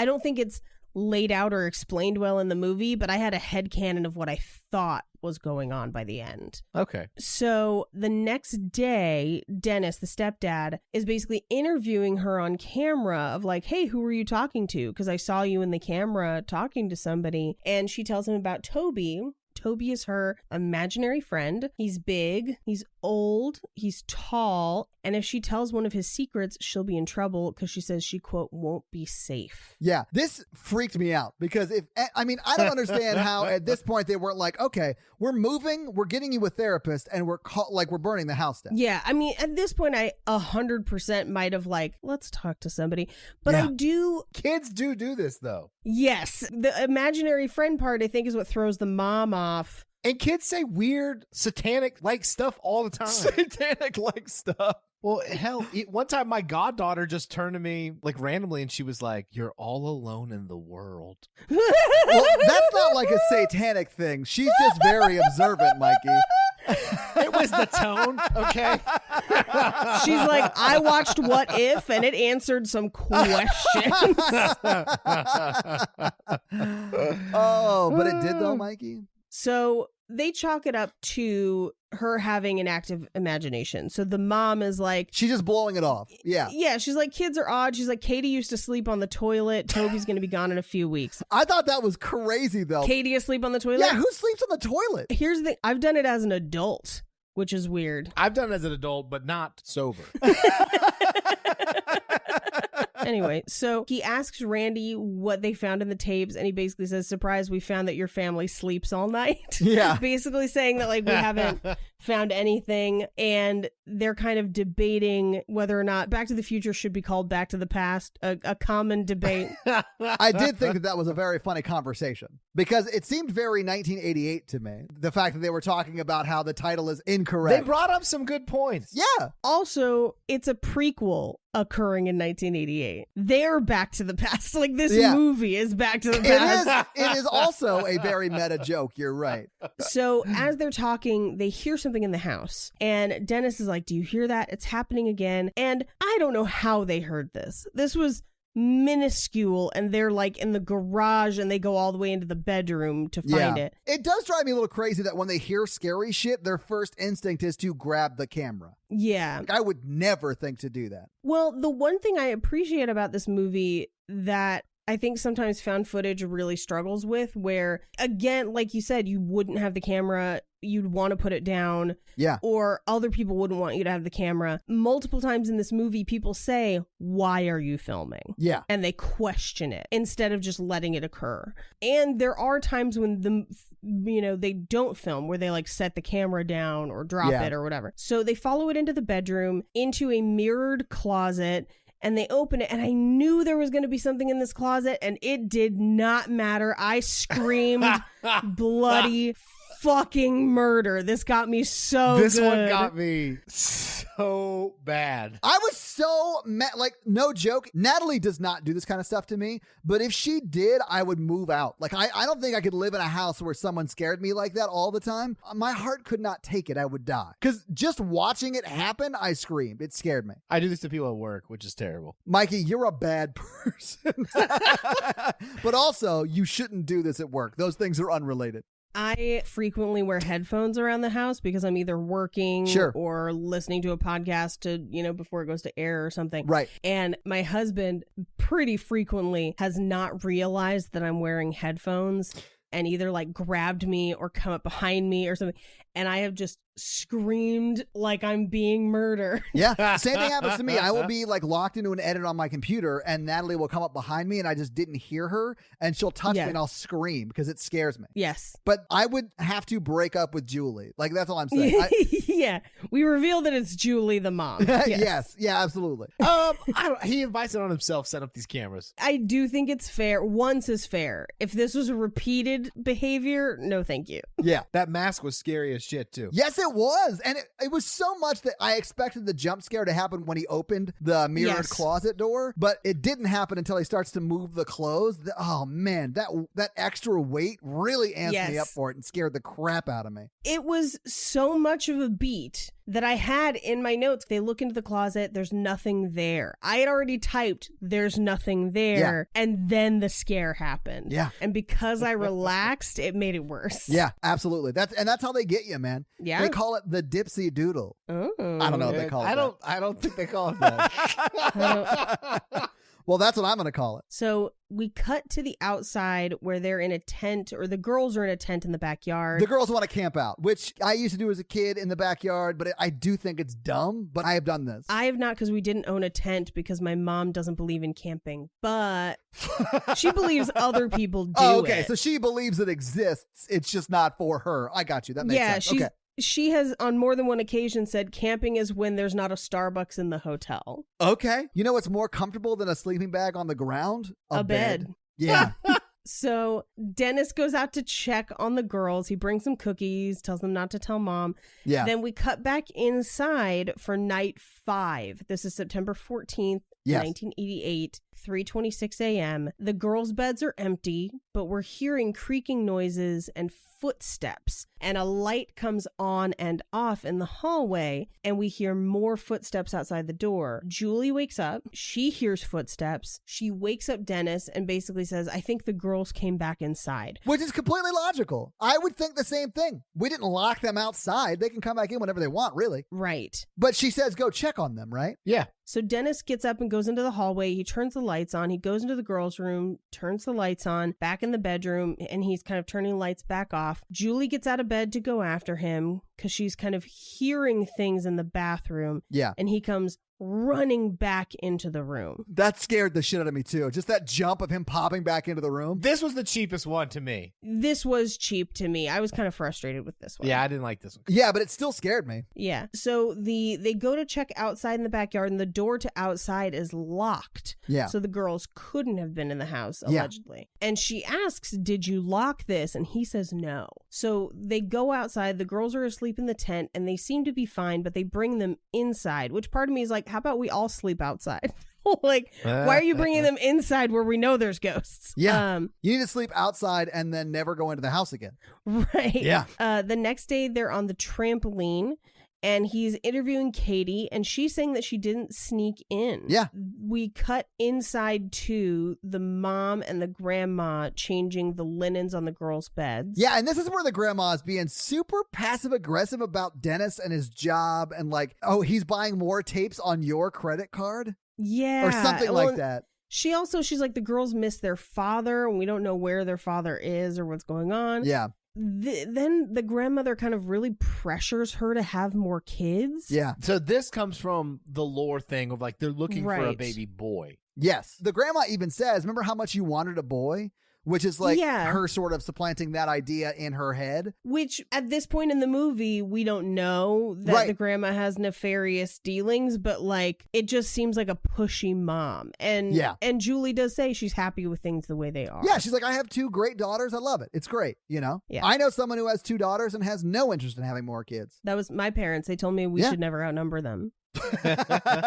don't think it's laid out or explained well in the movie, but I had a headcanon of what I thought was going on by the end. Okay. So the next day, Dennis, the stepdad, is basically interviewing her on camera of like, hey, who were you talking to? Because I saw you in the camera talking to somebody. And she tells him about Toby. Toby is her imaginary friend. He's big, he's old, he's tall, and if she tells one of his secrets, she'll be in trouble because she says she, quote, won't be safe. Yeah, this freaked me out because I don't understand how at this point they weren't like, okay, we're moving, we're getting you a therapist, and we're burning the house down. Yeah, I mean, at this point, I 100% might have like, let's talk to somebody. But I do... Kids do this, though. Yes, the imaginary friend part, I think, is what throws the mom off. And kids say weird, satanic-like stuff all the time. Satanic-like stuff. Well, hell, one time my goddaughter just turned to me like randomly and she was like, you're all alone in the world. Well, that's not like a satanic thing. She's just very observant, Mikey. It was the tone, okay? She's like, I watched What If and it answered some questions. Oh, but it did though, Mikey? So they chalk it up to her having an active imagination. So the mom is like... She's just blowing it off. Yeah. Yeah, she's like, kids are odd. She's like, Katie used to sleep on the toilet. Toby's going to be gone in a few weeks. I thought that was crazy, though. Katie asleep on the toilet? Yeah, who sleeps on the toilet? Here's the thing. I've done it as an adult, which is weird. I've done it as an adult, but not sober. Anyway, so he asks Randy what they found in the tapes, and he basically says, surprise, we found that your family sleeps all night. Yeah. Basically saying that, like, we haven't found anything, and they're kind of debating whether or not Back to the Future should be called Back to the Past, a common debate. I did think that was a very funny conversation, because it seemed very 1988 to me. The fact that they were talking about how the title is incorrect. They brought up some good points. Yeah. Also, it's a prequel occurring in 1988. They're Back to the Past. Like, this movie is Back to the Past. It is also a very meta joke. You're right. So as they're talking, they hear something in the house. And Dennis is like, do you hear that? It's happening again. And I don't know how they heard this. This was minuscule, and they're like in the garage, and they go all the way into the bedroom to find it. It does drive me a little crazy that when they hear scary shit, their first instinct is to grab the camera. Yeah. Like, I would never think to do that. Well, the one thing I appreciate about this movie that I think sometimes found footage really struggles with, where, again, like you said, you wouldn't have the camera, you'd want to put it down. Yeah. Or other people wouldn't want you to have the camera. Multiple times in this movie, people say, why are you filming? Yeah. And they question it instead of just letting it occur. And there are times when they don't film, where they like set the camera down or drop it or whatever. So they follow it into the bedroom, into a mirrored closet, and they open it, and I knew there was going to be something in this closet, and it did not matter. I screamed bloody fucking murder. This got me so This good. one got me so bad. I was so mad. Like, no joke. Natalie does not do this kind of stuff to me, but if she did, I would move out. Like, I don't think I could live in a house where someone scared me like that all the time. My heart could not take it. I would die. Because just watching it happen, I screamed. It scared me. I do this to people at work, which is terrible. Mikey, you're a bad person. But also, you shouldn't do this at work. Those things are unrelated. I frequently wear headphones around the house because I'm either working or listening to a podcast before it goes to air or something. Right. And my husband pretty frequently has not realized that I'm wearing headphones and either like grabbed me or come up behind me or something. And I have just screamed like I'm being murdered. Yeah. Same thing happens to me. I will be like locked into an edit on my computer and Natalie will come up behind me and I just didn't hear her and she'll touch me and I'll scream because it scares me. Yes. But I would have to break up with Julie. Like, that's all I'm saying. Yeah. We reveal that it's Julie the mom. Yes. Yeah, absolutely. He invites it on himself, set up these cameras. I do think it's fair. Once is fair. If this was a repeated behavior, no thank you. Yeah. That mask was scary as shit, too. Yes, it was. And it was so much that I expected the jump scare to happen when he opened the mirrored closet door, but it didn't happen until he starts to move the clothes. Oh, man, that extra weight really amped me up for it and scared the crap out of me. It was so much of a beat that I had in my notes. They look into the closet. There's nothing there. I had already typed, there's nothing there. Yeah. And then the scare happened. Yeah. And because I relaxed, it made it worse. Yeah, absolutely. That's how they get you, man. Yeah. They call it the dipsy doodle. Oh. I don't know what they call it. I don't think they call it that. Well, that's what I'm going to call it. So we cut to the outside where they're in a tent, or the girls are in a tent in the backyard. The girls want to camp out, which I used to do as a kid in the backyard, but I do think it's dumb, but I have done this. I have not, because we didn't own a tent because my mom doesn't believe in camping, but she believes other people do okay, it. so she believes it exists. It's just not for her. I got you. That makes sense. Okay. She has on more than one occasion said camping is when there's not a Starbucks in the hotel. Okay. You know what's more comfortable than a sleeping bag on the ground? A bed. Yeah. So Dennis goes out to check on the girls. He brings them cookies, tells them not to tell mom. Yeah. Then we cut back inside for night 5. This is September 14th, 1988, 3:26 a.m. The girls' beds are empty, but we're hearing creaking noises and footsteps, and a light comes on and off in the hallway, and we hear more footsteps outside the door. Julie wakes up. She hears footsteps. She wakes up Dennis and basically says, I think the girls came back inside. Which is completely logical. I would think the same thing. We didn't lock them outside. They can come back in whenever they want, really. Right. But she says go check on them, right? Yeah. So Dennis gets up and goes into the hallway. He turns the lights on. He goes into the girls' room, turns the lights on, back in the bedroom, and he's kind of turning lights back off. Julie gets out of bed to go after him because she's kind of hearing things in the bathroom. Yeah. And he comes running back into the room. That scared the shit out of me too. Just that jump of him popping back into the room. This was the cheapest one to me. This was cheap to me. I was kind of frustrated with this one. Yeah, I didn't like this one. Yeah, but it still scared me. Yeah. So they go to check outside in the backyard, and the door to outside is locked. Yeah. So the girls couldn't have been in the house, allegedly. And she asks, did you lock this? And he says no. So they go outside. The girls are asleep in the tent, and they seem to be fine, but they bring them inside, which part of me is like, how about we all sleep outside? Like, why are you bringing them inside where we know there's ghosts? Yeah. You need to sleep outside and then never go into the house again. Right. Yeah. The next day, they're on the trampoline, and he's interviewing Katie, and she's saying that she didn't sneak in. Yeah. We cut inside to the mom and the grandma changing the linens on the girls' beds. Yeah, and this is where the grandma is being super passive-aggressive about Dennis and his job, and like, oh, he's buying more tapes on your credit card? Yeah. Or something like that. She's like, the girls miss their father, and we don't know where their father is or what's going on. Yeah. Then the grandmother kind of really pressures her to have more kids. Yeah. So this comes from the lore thing of like they're looking for a Right. baby boy. Yes. The grandma even says, remember how much you wanted a boy? which is like Yeah. her sort of supplanting that idea in her head. Which at this point in the movie, we don't know that Right. the grandma has nefarious dealings, but like it just seems like a pushy mom. And Yeah. and Julie does say she's happy with things the way they are. Yeah, she's like, I have 2 great daughters. I love it. It's great, you know? Yeah. I know someone who has 2 daughters and has no interest in having more kids. That was my parents. They told me we Yeah. should never outnumber them.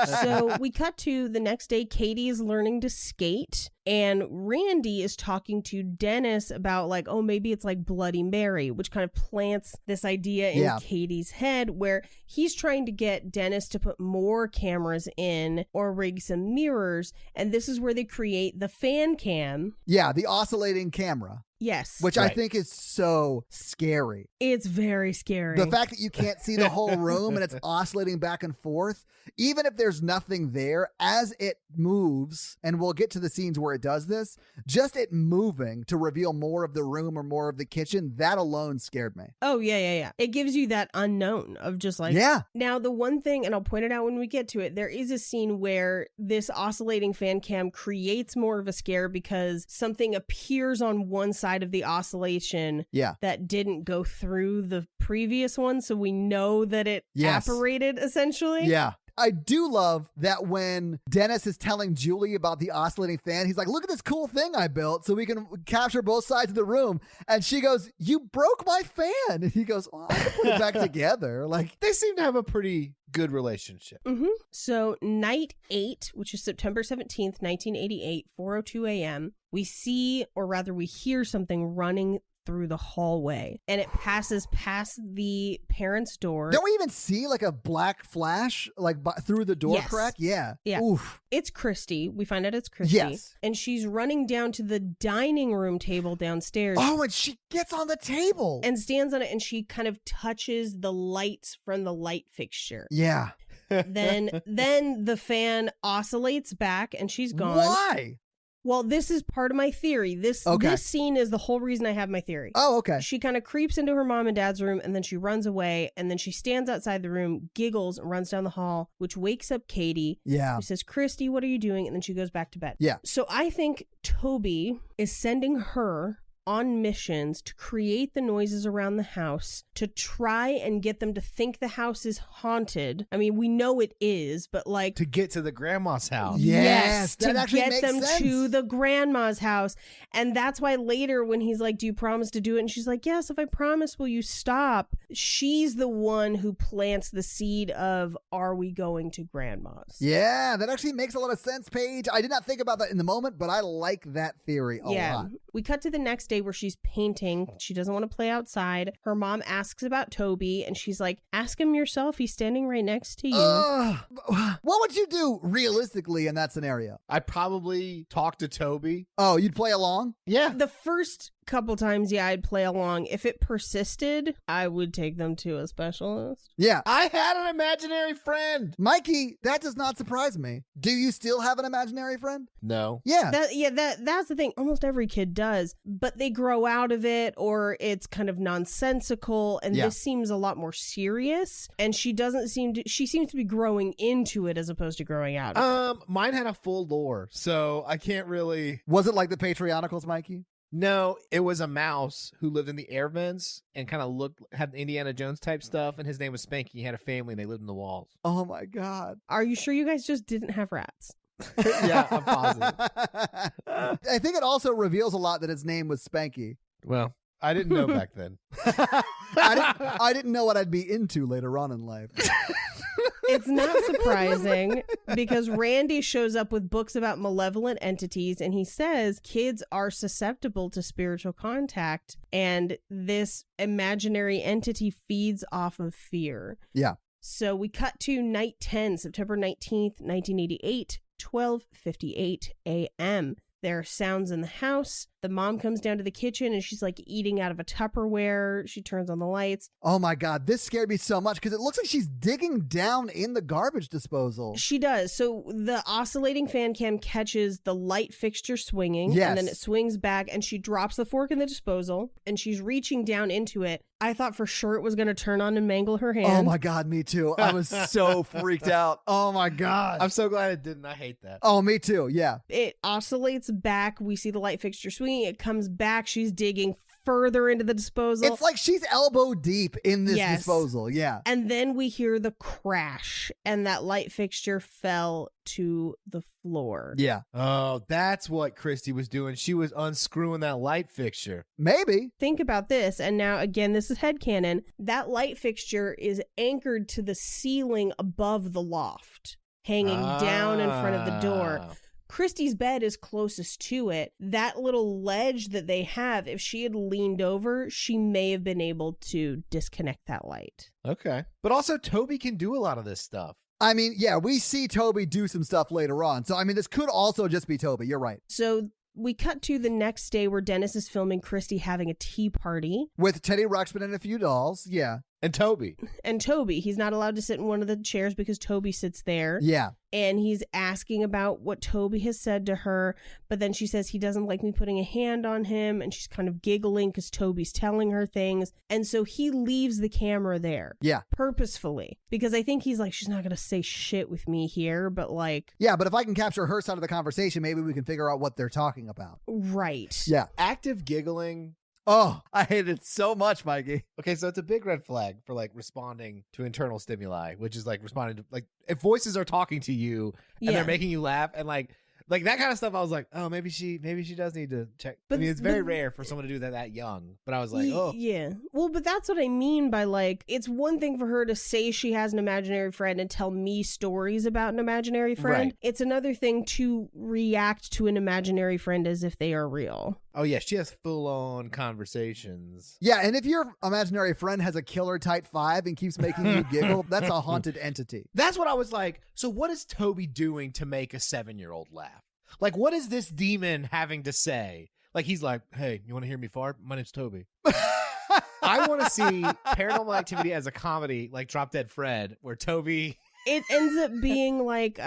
So we cut to the next day. Katie is learning to skate, and Randy is talking to Dennis about like, oh, maybe it's like Bloody Mary, which kind of plants this idea in Yeah. Katie's head where he's trying to get Dennis to put more cameras in or rig some mirrors. And this is where they create the fan cam. Yeah, the oscillating camera, Yes. which I Right. think is so scary. it's very scary. The fact that you can't see the whole room and it's oscillating back and forth, even if there's nothing there, as it moves, and we'll get to the scenes where it does this, just it moving to reveal more of the room or more of the kitchen, that alone scared me. Oh, yeah. It gives you that unknown of just like, Yeah. Now, the one thing, and I'll point it out when we get to it, there is a scene where this oscillating fan cam creates more of a scare because something appears on one side of the oscillation Yeah. that didn't go through the previous one. So we know that it Yes. apparated essentially. Yeah. I do love that when Dennis is telling Julie about the oscillating fan, he's like, look at this cool thing I built so we can capture both sides of the room. And she goes, you broke my fan. And he goes, oh, I can put it back together. Like, They seem to have a pretty good relationship. So night 8, which is September 17th, 1988, 4:02 a.m., we see, or rather we hear something running through the hallway, and it passes past the parents' door. don't we even see like a black flash like through the door Yes. crack? Yeah. Yeah. Oof. It's Kristi. We find out it's Kristi. Yes. And she's running down to the dining room table downstairs Oh, and she gets on the table. and stands on it, and she kind of touches the lights from the light fixture. yeah. Then the fan oscillates back and she's gone. Why? Well, this is part of my theory. This scene is the whole reason I have my theory. Oh, okay. She kind of creeps into her mom and dad's room, and then she runs away, and then she stands outside the room, giggles, and runs down the hall, which wakes up Katie, Yeah. who says, Kristi, what are you doing? And then she goes back to bed. Yeah. So I think Toby is sending her on missions to create the noises around the house to try and get them to think the house is haunted. I mean, we know it is, but like To get to the grandma's house. Yes, that to actually get makes them sense. to the grandma's house. And that's why later when he's like, do you promise to do it? And she's like, yes, if I promise, will you stop? She's the one who plants the seed of, are we going to grandma's? Yeah, that actually makes a lot of sense, Paige. I did not think about that in the moment, but I like that theory a lot. We cut to the next day where she's painting. She doesn't want to play outside. Her mom asks about Toby, and she's like, ask him yourself. He's standing right next to you. What would you do realistically in that scenario? I'd probably talk to Toby. Oh, you'd play along? Yeah. The first couple times, yeah, I'd play along. If it persisted, I would take them to a specialist. Yeah. I had an imaginary friend. Mikey, that does not surprise me. Do you still have an imaginary friend? No. Yeah. That's the thing. Almost every kid does, but they grow out of it, or it's kind of nonsensical. And Yeah. this seems a lot more serious. And she seems to be growing into it as opposed to growing out of it. Mine had a full lore, so I can't really. Was it like the Patreonicals, Mikey? No, it was a mouse who lived in the air vents and kind of had Indiana Jones type stuff, and his name was Spanky. He had a family, and they lived in the walls. Oh my God. Are you sure you guys just didn't have rats? Yeah, I'm positive. I think it also reveals a lot that his name was Spanky. Well, I didn't know back then. I didn't know what I'd be into later on in life. It's not surprising because Randy shows up with books about malevolent entities, and he says kids are susceptible to spiritual contact, and this imaginary entity feeds off of fear. Yeah. So we cut to night 10, September 19th, 1988, 12:58 a.m. There are sounds in the house. The mom comes down to the kitchen and she's like eating out of a Tupperware. She turns on the lights. Oh my God, this scared me so much because it looks like she's digging down in the garbage disposal. She does. So the oscillating fan cam catches the light fixture swinging, Yes. and then it swings back, and she drops the fork in the disposal, and she's reaching down into it. I thought for sure it was going to turn on and mangle her hand. Oh my God, me too. I was so freaked out. Oh my God. I'm so glad it didn't. I hate that. Oh, me too. Yeah. It oscillates back. We see the light fixture swinging Toby. It comes back. She's digging further into the disposal. It's like she's elbow deep in this disposal. Yeah. And then we hear the crash, and that light fixture fell to the floor. Yeah. Oh, that's what Kristi was doing. She was unscrewing that light fixture. Maybe. Think about this, and now again, this is headcanon. That light fixture is anchored to the ceiling above the loft, hanging down in front of the door. Kristi's bed is closest to it. That little ledge that they have, if she had leaned over, she may have been able to disconnect that light. Okay. But also, Toby can do a lot of this stuff. I mean, yeah, we see Toby do some stuff later on. So, I mean, this could also just be Toby. You're right. So we cut to the next day where Dennis is filming Kristi having a tea party. With Teddy Ruxpin and a few dolls. Yeah. And Toby. And Toby. He's not allowed to sit in one of the chairs because Toby sits there. Yeah. And he's asking about what Toby has said to her. But then she says he doesn't like me putting a hand on him. And she's kind of giggling because Toby's telling her things. And so he leaves the camera there. Yeah. Purposefully. Because I think he's like, she's not going to say shit with me here. But like. Yeah, but if I can capture her side of the conversation, maybe we can figure out what they're talking about. Right. Yeah. Active giggling. Oh, I hate it so much, Mikey. Okay, so it's a big red flag for like responding to internal stimuli, which is like responding to like if voices are talking to you and they're making you laugh and like that kind of stuff. I was like, oh, maybe she does need to check. But I mean, it's very rare for someone to do that young. But I was like, oh, yeah. Well, but that's what I mean by like, it's one thing for her to say she has an imaginary friend and tell me stories about an imaginary friend. Right. It's another thing to react to an imaginary friend as if they are real. Oh, yeah, she has full-on conversations. Yeah, and if your imaginary friend has a killer type 5 and keeps making you giggle, that's a haunted entity. That's what I was like, so what is Toby doing to make a 7-year-old laugh? Like, what is this demon having to say? Like, he's like, hey, you want to hear me fart? My name's Toby. I want to see Paranormal Activity as a comedy, like Drop Dead Fred, where Toby... It ends up being like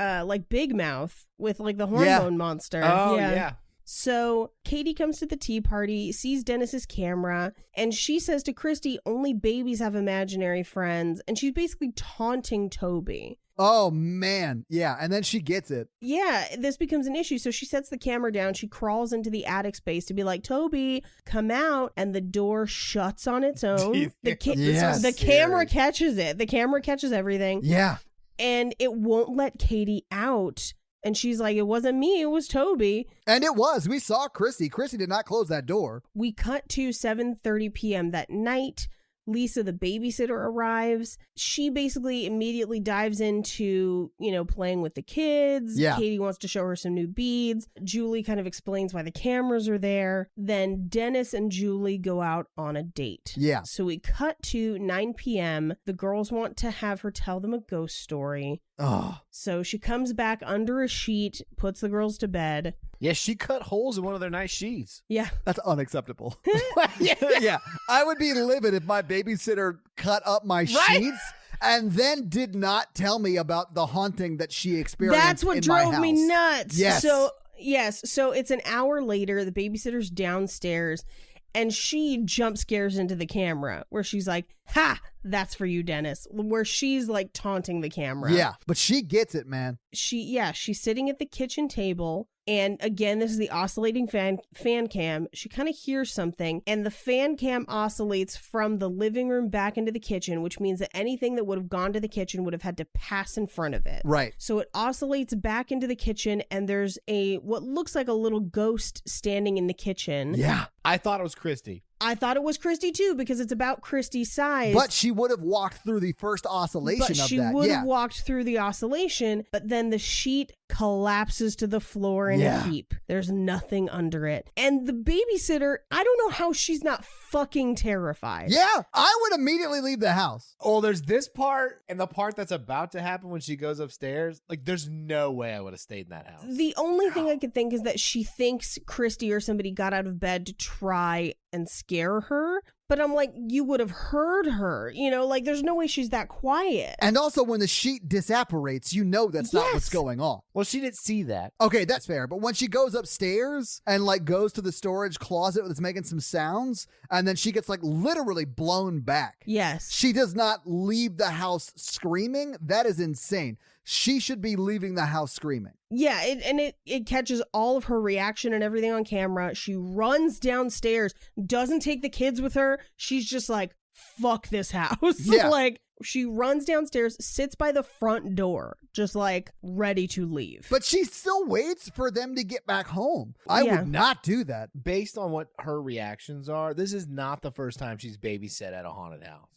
Big Mouth with like the hormone monster. Oh, yeah. So Katie comes to the tea party, sees Dennis's camera, and she says to Kristi, only babies have imaginary friends. And she's basically taunting Toby. Oh, man. Yeah. And then she gets it. Yeah, this becomes an issue. So she sets the camera down. She crawls into the attic space to be like, Toby, come out. And the door shuts on its own. The camera catches it. The camera catches everything. Yeah. And it won't let Katie out. And she's like, it wasn't me, it was Toby. And it was. We saw Kristi. Kristi did not close that door. We cut to 7:30 p.m. that night. Lisa, the babysitter, arrives. She basically immediately dives into, playing with the kids. Yeah. Katie wants to show her some new beads. Julie kind of explains why the cameras are there. Then Dennis and Julie go out on a date. Yeah. So we cut to 9 p.m. The girls want to have her tell them a ghost story. Oh. So she comes back under a sheet, puts the girls to bed. Yeah, she cut holes in one of their nice sheets. Yeah. That's unacceptable. Yeah. I would be livid if my babysitter cut up my sheets and then did not tell me about the haunting that she experienced. That's what drove me nuts. Yes. So it's an hour later. The babysitter's downstairs. And she jump scares into the camera where she's like, ha, that's for you, Dennis. Where she's like taunting the camera. Yeah, but she gets it, man. She's sitting at the kitchen table. And again, this is the oscillating fan cam. She kind of hears something, and the fan cam oscillates from the living room back into the kitchen, which means that anything that would have gone to the kitchen would have had to pass in front of it. Right. So it oscillates back into the kitchen, and there's what looks like a little ghost standing in the kitchen. Yeah. I thought it was Kristi. I thought it was Kristi too, because it's about Kristi's size. But she would have walked through the first oscillation of that. But she would have walked through the oscillation, but then the sheet collapses to the floor in a heap. There's nothing under it. And the babysitter, I don't know how she's not fucking terrified. Yeah, I would immediately leave the house. Oh, there's this part and the part that's about to happen when she goes upstairs. Like, there's no way I would have stayed in that house. The only thing I could think is that she thinks Kristi or somebody got out of bed to try and scare her. But I'm like, you would have heard her, there's no way she's that quiet. And also when the sheet disapparates, that's not what's going on. Well, she didn't see that. Okay, that's fair. But when she goes upstairs and goes to the storage closet that's making some sounds, and then she gets literally blown back. Yes. She does not leave the house screaming. That is insane. she should be leaving the house screaming. Yeah, it catches all of her reaction and everything on camera. She runs downstairs, doesn't take the kids with her. She's just like, fuck this house. Yeah. Like, she runs downstairs, sits by the front door, just like ready to leave. But she still waits for them to get back home. I Yeah. would not do that. Based on what her reactions are, this is not the first time she's babysat at a haunted house.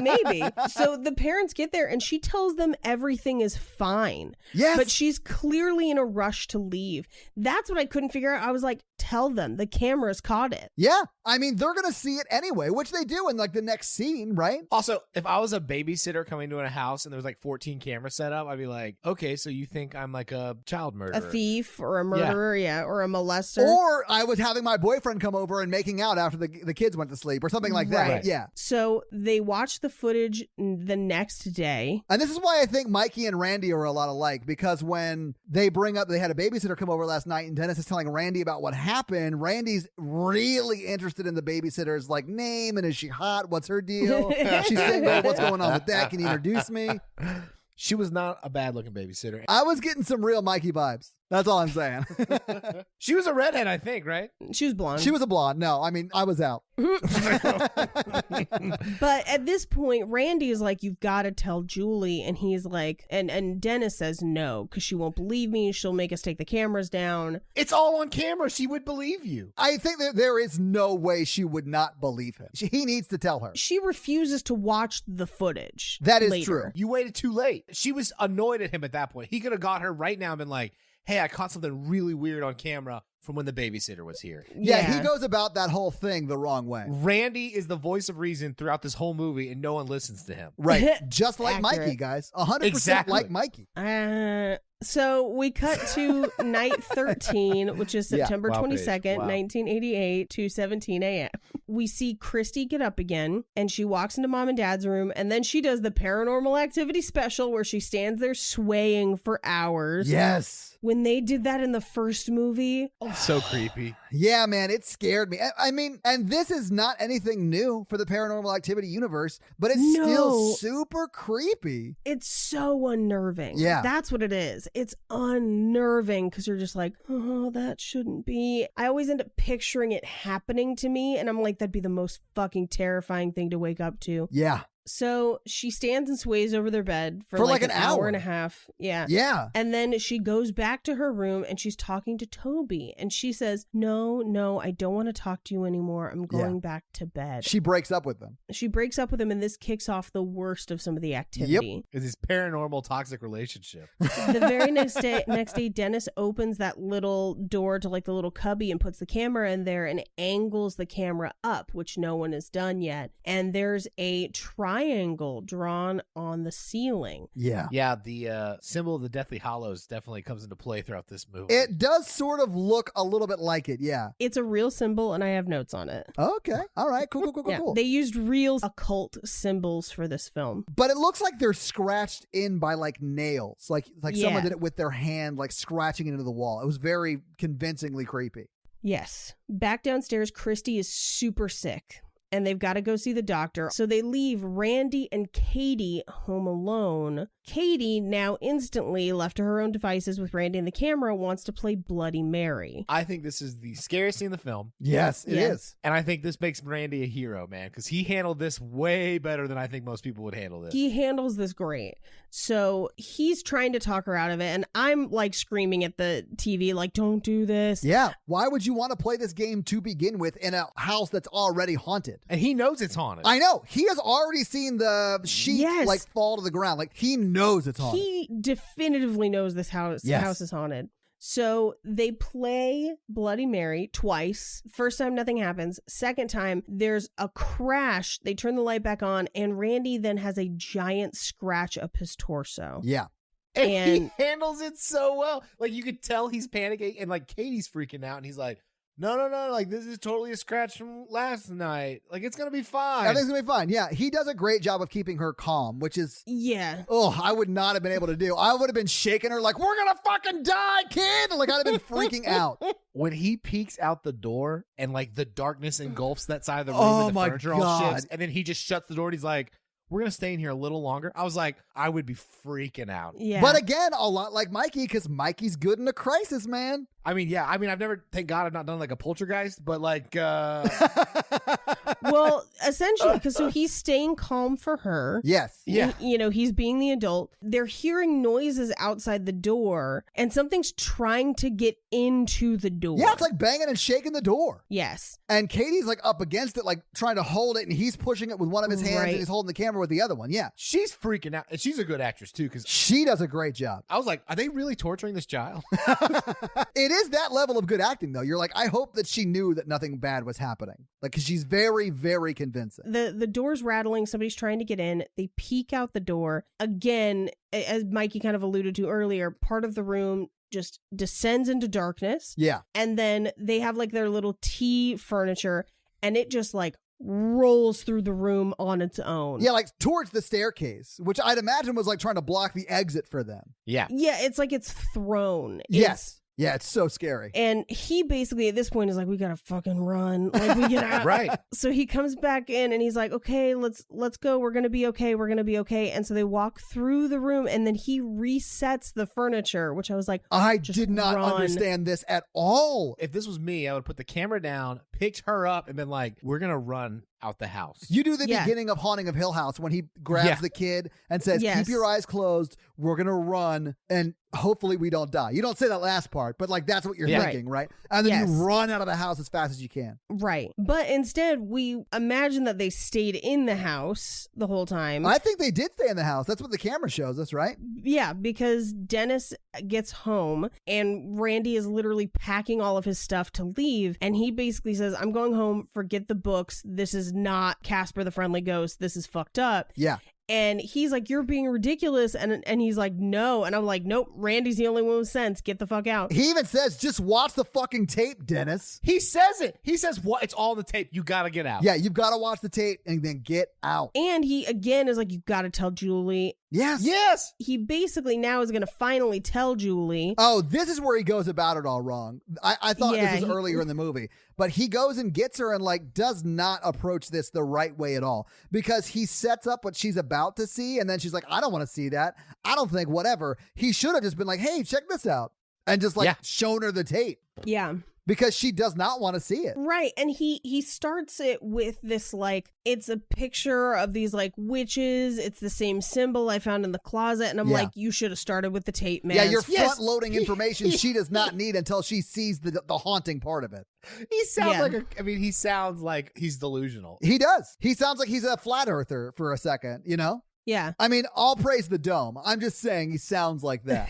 Maybe. So the parents get there and she tells them everything is fine. Yes. But she's clearly in a rush to leave. That's what I couldn't figure out. I was like, tell them. The cameras caught it. Yeah. I mean, they're going to see it anyway, which they do in like the next scene, right? Also, if I was a babysitter coming to a house and there was like 14 cameras set up, I'd be like, okay, so you think I'm like a child murderer. A thief or a murderer, yeah, or a molester. Or I was having my boyfriend come over and making out after the kids went to sleep or something like that. Right. Yeah. So they watch the footage the next day. And this is why I think Mikey and Randy are a lot alike, because when they bring up, they had a babysitter come over last night and Dennis is telling Randy about what happened. Randy's really interested in the babysitter's like name and is she hot? What's her deal? She's single. What's going on with that? Can you introduce me? She was not a bad looking babysitter. I was getting some real Mikey vibes. That's all I'm saying. She was a redhead, I think, right? She was blonde. She was a blonde. No, I mean, I was out. But at this point, Randy is like, you've got to tell Julie. And he's like, and Dennis says no, because she won't believe me. She'll make us take the cameras down. It's all on camera. She would believe you. I think that there is no way she would not believe him. He needs to tell her. She refuses to watch the footage. That is later. true. You waited too late. She was annoyed at him at that point. He could have got her right now and been like, hey, I caught something really weird on camera from when the babysitter was here. Yeah, he goes about that whole thing the wrong way. Randy is the voice of reason throughout this whole movie, and no one listens to him. Right. Just like Accurate. Mikey, guys. 100% Exactly. like Mikey. So we cut to night 13, which is Yeah. September Wow, 22nd, Paige. Wow. 1988, 2:17 a.m. We see Kristi get up again, and she walks into mom and dad's room, and then she does the Paranormal Activity special where she stands there swaying for hours. Yes. When they did that in the first movie, So creepy. Yeah, man, it scared me. I mean, and this is not anything new for the Paranormal Activity universe, but it's still super creepy. it's so unnerving. Yeah. That's what it is. It's unnerving because you're just like, oh, that shouldn't be. I always end up picturing it happening to me, and I'm like, that'd be the most fucking terrifying thing to wake up to. Yeah. So she stands and sways over their bed for like an hour and a half. Yeah. Yeah. And then she goes back to her room and she's talking to Toby. And she says, no, I don't want to talk to you anymore. I'm going back to bed. She breaks up with them. She breaks up with him, and this kicks off the worst of some of the activity. It's his paranormal toxic relationship. The very next day, Dennis opens that little door to like the little cubby and puts the camera in there and angles the camera up, which no one has done yet. And there's a triangle drawn on the ceiling. Yeah. Yeah, the symbol of the Deathly Hallows definitely comes into play throughout this movie. It does sort of look a little bit like it. Yeah. It's a real symbol, and I have notes on it. Okay. All right. Cool. Yeah, they used real occult symbols for this film. But it looks like they're scratched in by like nails. Like Yeah. someone did it with their hand, like scratching it into the wall. It was very convincingly creepy. Yes. Back downstairs, Kristi is super sick, and they've got to go see the doctor. So they leave Randy and Katie home alone. Katie, now instantly left to her own devices with Randy and the camera, wants to play Bloody Mary. I think this is the scariest scene in the film. Yes, it is. And I think this makes Randy a hero, man, because he handled this way better than I think most people would handle this. He handles this great. So he's trying to talk her out of it, and I'm like screaming at the TV, like, don't do this. Yeah. Why would you want to play this game to begin with in a house that's already haunted? And he knows it's haunted. I know. He has already seen the sheet Yes. like fall to the ground. Like he knows it's haunted. He definitively knows this house is haunted. So they play Bloody Mary twice. First time, nothing happens. Second time, there's a crash. They turn the light back on, and Randy then has a giant scratch up his torso. Yeah. And And- he handles it so well. Like, you could tell he's panicking, and like Katie's freaking out, and he's like, no, like this is totally a scratch from last night. Like, it's gonna be fine. I think it's gonna be fine. Yeah, he does a great job of keeping her calm, which is Yeah. I would not have been able to do. I would have been shaking her like, we're gonna fucking die, kid. Like I'd have been freaking out. When he peeks out the door and like the darkness engulfs that side of the room Oh and the my furniture all God. shifts, and then he just shuts the door and he's like, we're going to stay in here a little longer, I was like, I would be freaking out. Yeah. But again, a lot like Mikey, because Mikey's good in a crisis, man. I mean, yeah. I mean, I've never, thank God I've not done like a poltergeist, but like, Well, essentially, because so he's staying calm for her. Yes. yeah. He's being the adult. They're hearing noises outside the door, and something's trying to get into the door. Yeah, it's like banging and shaking the door. Yes. And Katie's like up against it, like trying to hold it, and he's pushing it with one of his hands, Right. and he's holding the camera with the other one. Yeah. She's freaking out. And she's a good actress too, because She does a great job. I was like, are they really torturing this child? It is that level of good acting, though. You're like, I hope that she knew that nothing bad was happening. Like, because she's very, very convincing. The door's rattling. Somebody's trying to get in. They peek out the door. Again, as Mikey kind of alluded to earlier, part of the room just descends into darkness. Yeah. And then they have like their little tea furniture, and it just like rolls through the room on its own. Yeah, like towards the staircase, which I'd imagine was like trying to block the exit for them. Yeah. Yeah, it's like it's thrown. Yes. Yeah, it's so scary. And he basically at this point is like, we gotta fucking run. Like, we get out. Right. So he comes back in and he's like, okay, let's go. We're gonna be okay. We're gonna be okay. And so they walk through the room, and then he resets the furniture, which I was like, I just did not run. understand this at all. If this was me, I would put the camera down, picked her up, and been like, we're going to run out the house. You do the Yeah. beginning of Haunting of Hill House when he grabs Yeah. the kid and says, Yes. keep your eyes closed. We're going to run and hopefully we don't die. You don't say that last part, but like that's what you're Yeah. thinking, right? And then Yes. you run out of the house as fast as you can. right. But instead, we imagine that they stayed in the house the whole time. I think they did stay in the house. That's what the camera shows us, right? Yeah, because Dennis gets home and Randy is literally packing all of his stuff to leave. And he basically says, I'm going home. Forget the books. This is not Casper the Friendly Ghost. This is fucked up. Yeah. And he's like, you're being ridiculous. And he's like, no. And I'm like, nope, Randy's the only one with sense. Get the fuck out. He even says, just watch the fucking tape, Dennis. He says it. He says, what? It's all on the tape. You got to get out. Yeah, you've got to watch the tape and then get out. And he, again, is like, you got to tell Julie. Yes. Yes. He basically now is going to finally tell Julie. Oh, this is where he goes about it all wrong. I thought Yeah, this was he- earlier in the movie, but he goes and gets her and like does not approach this the right way at all because he sets up what she's about to see and then she's like, I don't want to see that. I don't think whatever. He should have just been like, hey, check this out and just like Yeah. shown her the tape Yeah. because she does not want to see it. Right. And he starts it with this, like, it's a picture of these, like, witches. It's the same symbol I found in the closet. And I'm Yeah. like, you should have started with the tape, man. Yeah, you're Yes. front loading information she does not need until she sees the haunting part of it. He sounds Yeah. he sounds like he's delusional. He does. He sounds like he's a flat earther for a second, you know? Yeah. I mean, all praise the dome. I'm just saying he sounds like that.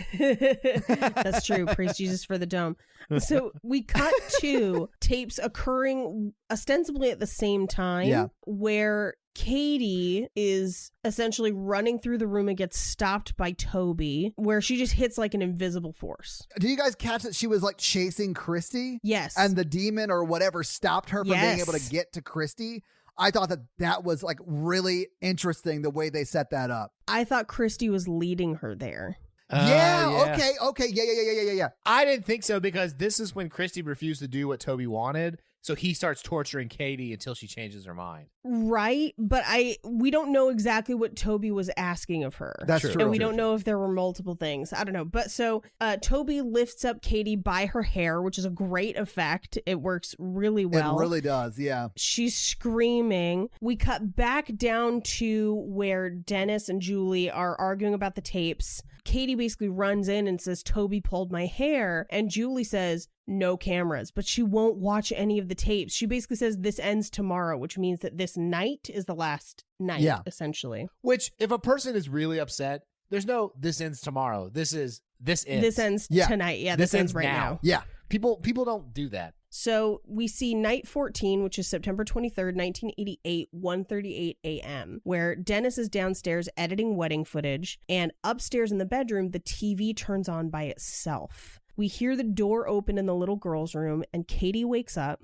That's true. Praise Jesus for the dome. So we cut to tapes occurring ostensibly at the same time, Yeah. where Katie is essentially running through the room and gets stopped by Toby, where she just hits like an invisible force. Did you guys catch that she was like chasing Kristi? Yes. And the demon or whatever stopped her from being Yes. able to get to Kristi? I thought that was like really interesting the way they set that up. I thought Kristi was leading her there. Yeah. Okay. Yeah. I didn't think so because this is when Kristi refused to do what Toby wanted. So he starts torturing Katie until she changes her mind. Right, but we don't know exactly what Toby was asking of her. That's True. true. And we don't know if there were multiple things. I don't know. But so Toby lifts up Katie by her hair, which is a great effect. It works really well. It really does. Yeah. She's screaming. We cut back down to where Dennis and Julie are arguing about the tapes. Katie basically runs in and says, Toby pulled my hair. And Julie says, no cameras, but she won't watch any of the tapes. She basically says this ends tomorrow, which means that this night is the last night, Yeah. essentially. Which, if a person is really upset, there's no this ends tomorrow. This ends. This ends Yeah. tonight. Yeah, This this ends ends right now. now. Yeah. People don't do that. So we see night 14, which is September 23rd, 1988, 1:38 a.m., where Dennis is downstairs editing wedding footage, and upstairs in the bedroom, the TV turns on by itself. We hear the door open in the little girl's room, and Katie wakes up.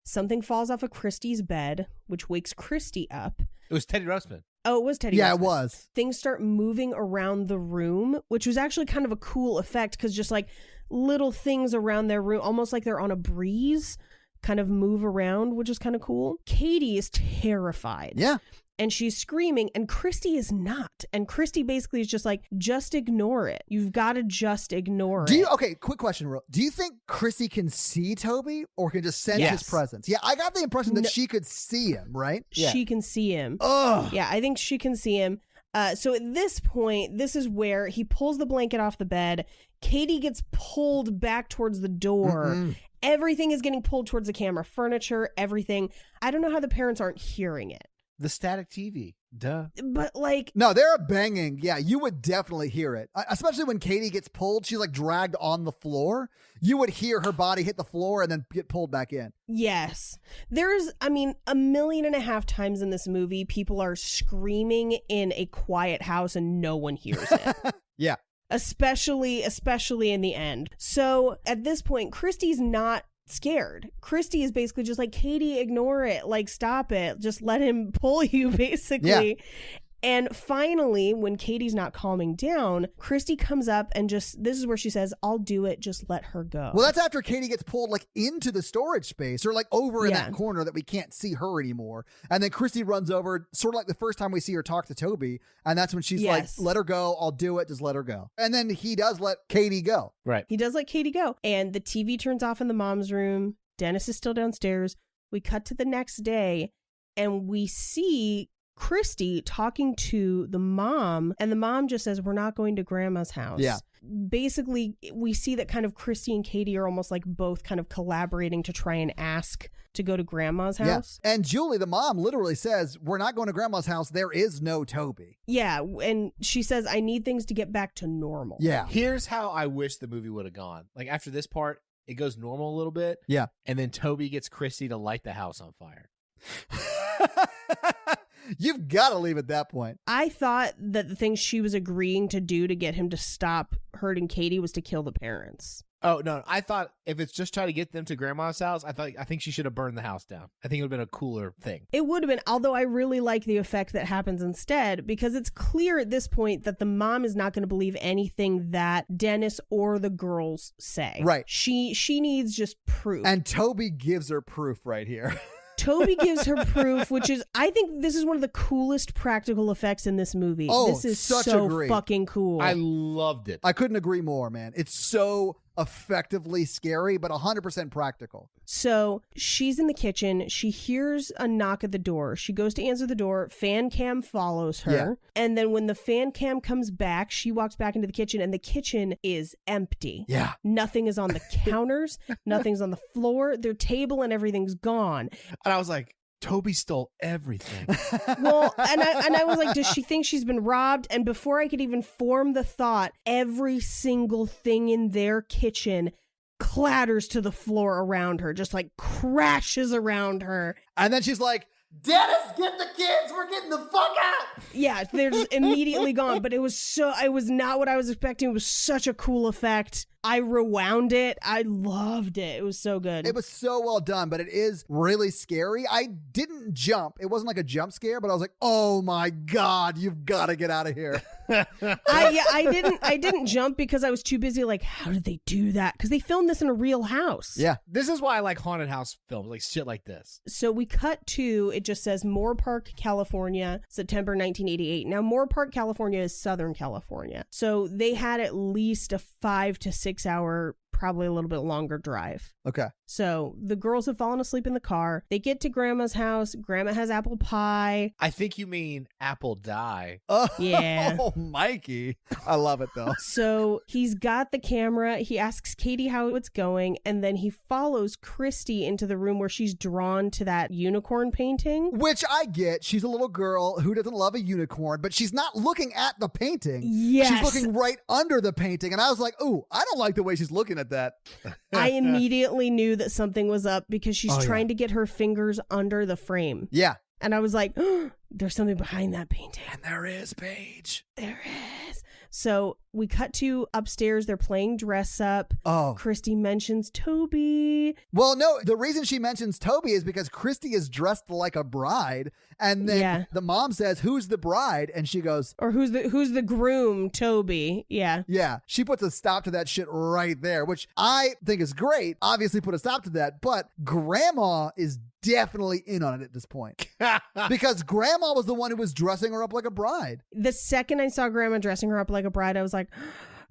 Something falls off of Kristi's bed, which wakes Kristi up. It was Teddy Ruxpin. Oh, it was Teddy. Yeah, Ruxpin. it was. Things start moving around the room, which was actually kind of a cool effect because just like little things around their room, almost like they're on a breeze, kind of move around, which is kind of cool. Katie is terrified. Yeah. and she's screaming, and Kristi is not. And Kristi basically is just like, just ignore it. You've got to just ignore it. Okay, quick question. Do you think Kristi can see Toby or can just sense his presence? Yeah, I got the impression that she could see him, right? She can see him. Ugh. Yeah, I think she can see him. So at this point, this is where he pulls the blanket off the bed. Katie gets pulled back towards the door. Mm-mm. Everything is getting pulled towards the camera. Furniture, everything. I don't know how the parents aren't hearing it. The static TV. Duh. But like... No, they're banging. Yeah, you would definitely hear it. Especially when Katie gets pulled. She's like dragged on the floor. You would hear her body hit the floor and then get pulled back in. Yes. There's, 1.5 million times in this movie, people are screaming in a quiet house and no one hears it. Yeah. Especially in the end. So at this point, Kristi's not scared. Kristi is basically just like, Katie, ignore it. Like, stop it. Just let him pull you, basically. Yeah. And finally, when Katie's not calming down, Kristi comes up and this is where she says, I'll do it. Just let her go. Well, that's after Katie gets pulled like into the storage space or like over in that corner that we can't see her anymore. And then Kristi runs over, sort of like the first time we see her talk to Toby. And that's when she's like, let her go. I'll do it. Just let her go. And then he does let Katie go. Right. He does let Katie go. And the TV turns off in the mom's room. Dennis is still downstairs. We cut to the next day and we see Kristi talking to the mom, and the mom just says, we're not going to grandma's house. Yeah. Basically, we see that kind of Kristi and Katie are almost like both kind of collaborating to try and ask to go to grandma's house. Yeah. And Julie, the mom, literally says, we're not going to grandma's house. There is no Toby. Yeah. And she says, I need things to get back to normal. Yeah. Here's how I wish the movie would have gone. Like, after this part, it goes normal a little bit. Yeah. And then Toby gets Kristi to light the house on fire. You've got to leave at that point. I thought that the thing she was agreeing to do to get him to stop hurting Katie was to kill the parents. Oh, no. I thought if it's just trying to get them to grandma's house, I think she should have burned the house down. I think it would have been a cooler thing. It would have been, although I really like the effect that happens instead, because it's clear at this point that the mom is not going to believe anything that Dennis or the girls say. Right. She needs just proof. And Toby gives her proof right here. Toby gives her proof, which is, I think this is one of the coolest practical effects in this movie. Oh, this is so fucking cool. I loved it. I couldn't agree more, man. It's so effectively scary, but 100% practical. So she's in the kitchen. She hears a knock at the door. She goes to answer the door. Fan cam follows her. Yeah. And then when the fan cam comes back, she walks back into the kitchen and the kitchen is empty. Yeah. Nothing is on the counters. Nothing's on the floor. Their table and everything's gone. And I was like, Toby stole everything. Well, and I was like, does she think she's been robbed? And before I could even form the thought, every single thing in their kitchen clatters to the floor around her, just like crashes around her. And then she's like, Dennis, get the kids. We're getting the fuck out. Yeah, they're just immediately gone. But it was not what I was expecting. It was such a cool effect. I rewound it. I loved it. It was so good. It was so well done, but it is really scary. I didn't jump. It wasn't like a jump scare, but I was like, oh my God, you've got to get out of here. I didn't jump because I was too busy like, how did they do that? Because they filmed this in a real house. Yeah. This is why I like haunted house films, like shit like this. So we cut to, it just says Moore Park, California, September 1988. Now, Moore Park, California is Southern California. So they had at least a 5 to 6 hour, probably a little bit longer drive. Okay. So the girls have fallen asleep in the car. They get to grandma's house. Grandma has apple pie. I think you mean apple die. Oh, yeah. Oh, Mikey. I love it though. So he's got the camera. He asks Katie how it's going. And then he follows Kristi into the room where she's drawn to that unicorn painting. Which I get. She's a little girl who doesn't love a unicorn, but she's not looking at the painting. Yes. She's looking right under the painting. And I was like, ooh, I don't like the way she's looking at that. I immediately knew that something was up because she's trying to get her fingers under the frame. Yeah. And I was like, oh, there's something behind that painting. And there is, Paige. There is. So we cut to upstairs. They're playing dress up. Oh. Kristi mentions Toby. Well, no, the reason she mentions Toby is because Kristi is dressed like a bride. And then the mom says, who's the bride? And she goes, or who's the groom? Toby. Yeah. Yeah. She puts a stop to that shit right there, which I think is great. Obviously put a stop to that. But Grandma is definitely in on it at this point. Because Grandma was the one who was dressing her up like a bride. The second I saw Grandma dressing her up like a bride, I was like,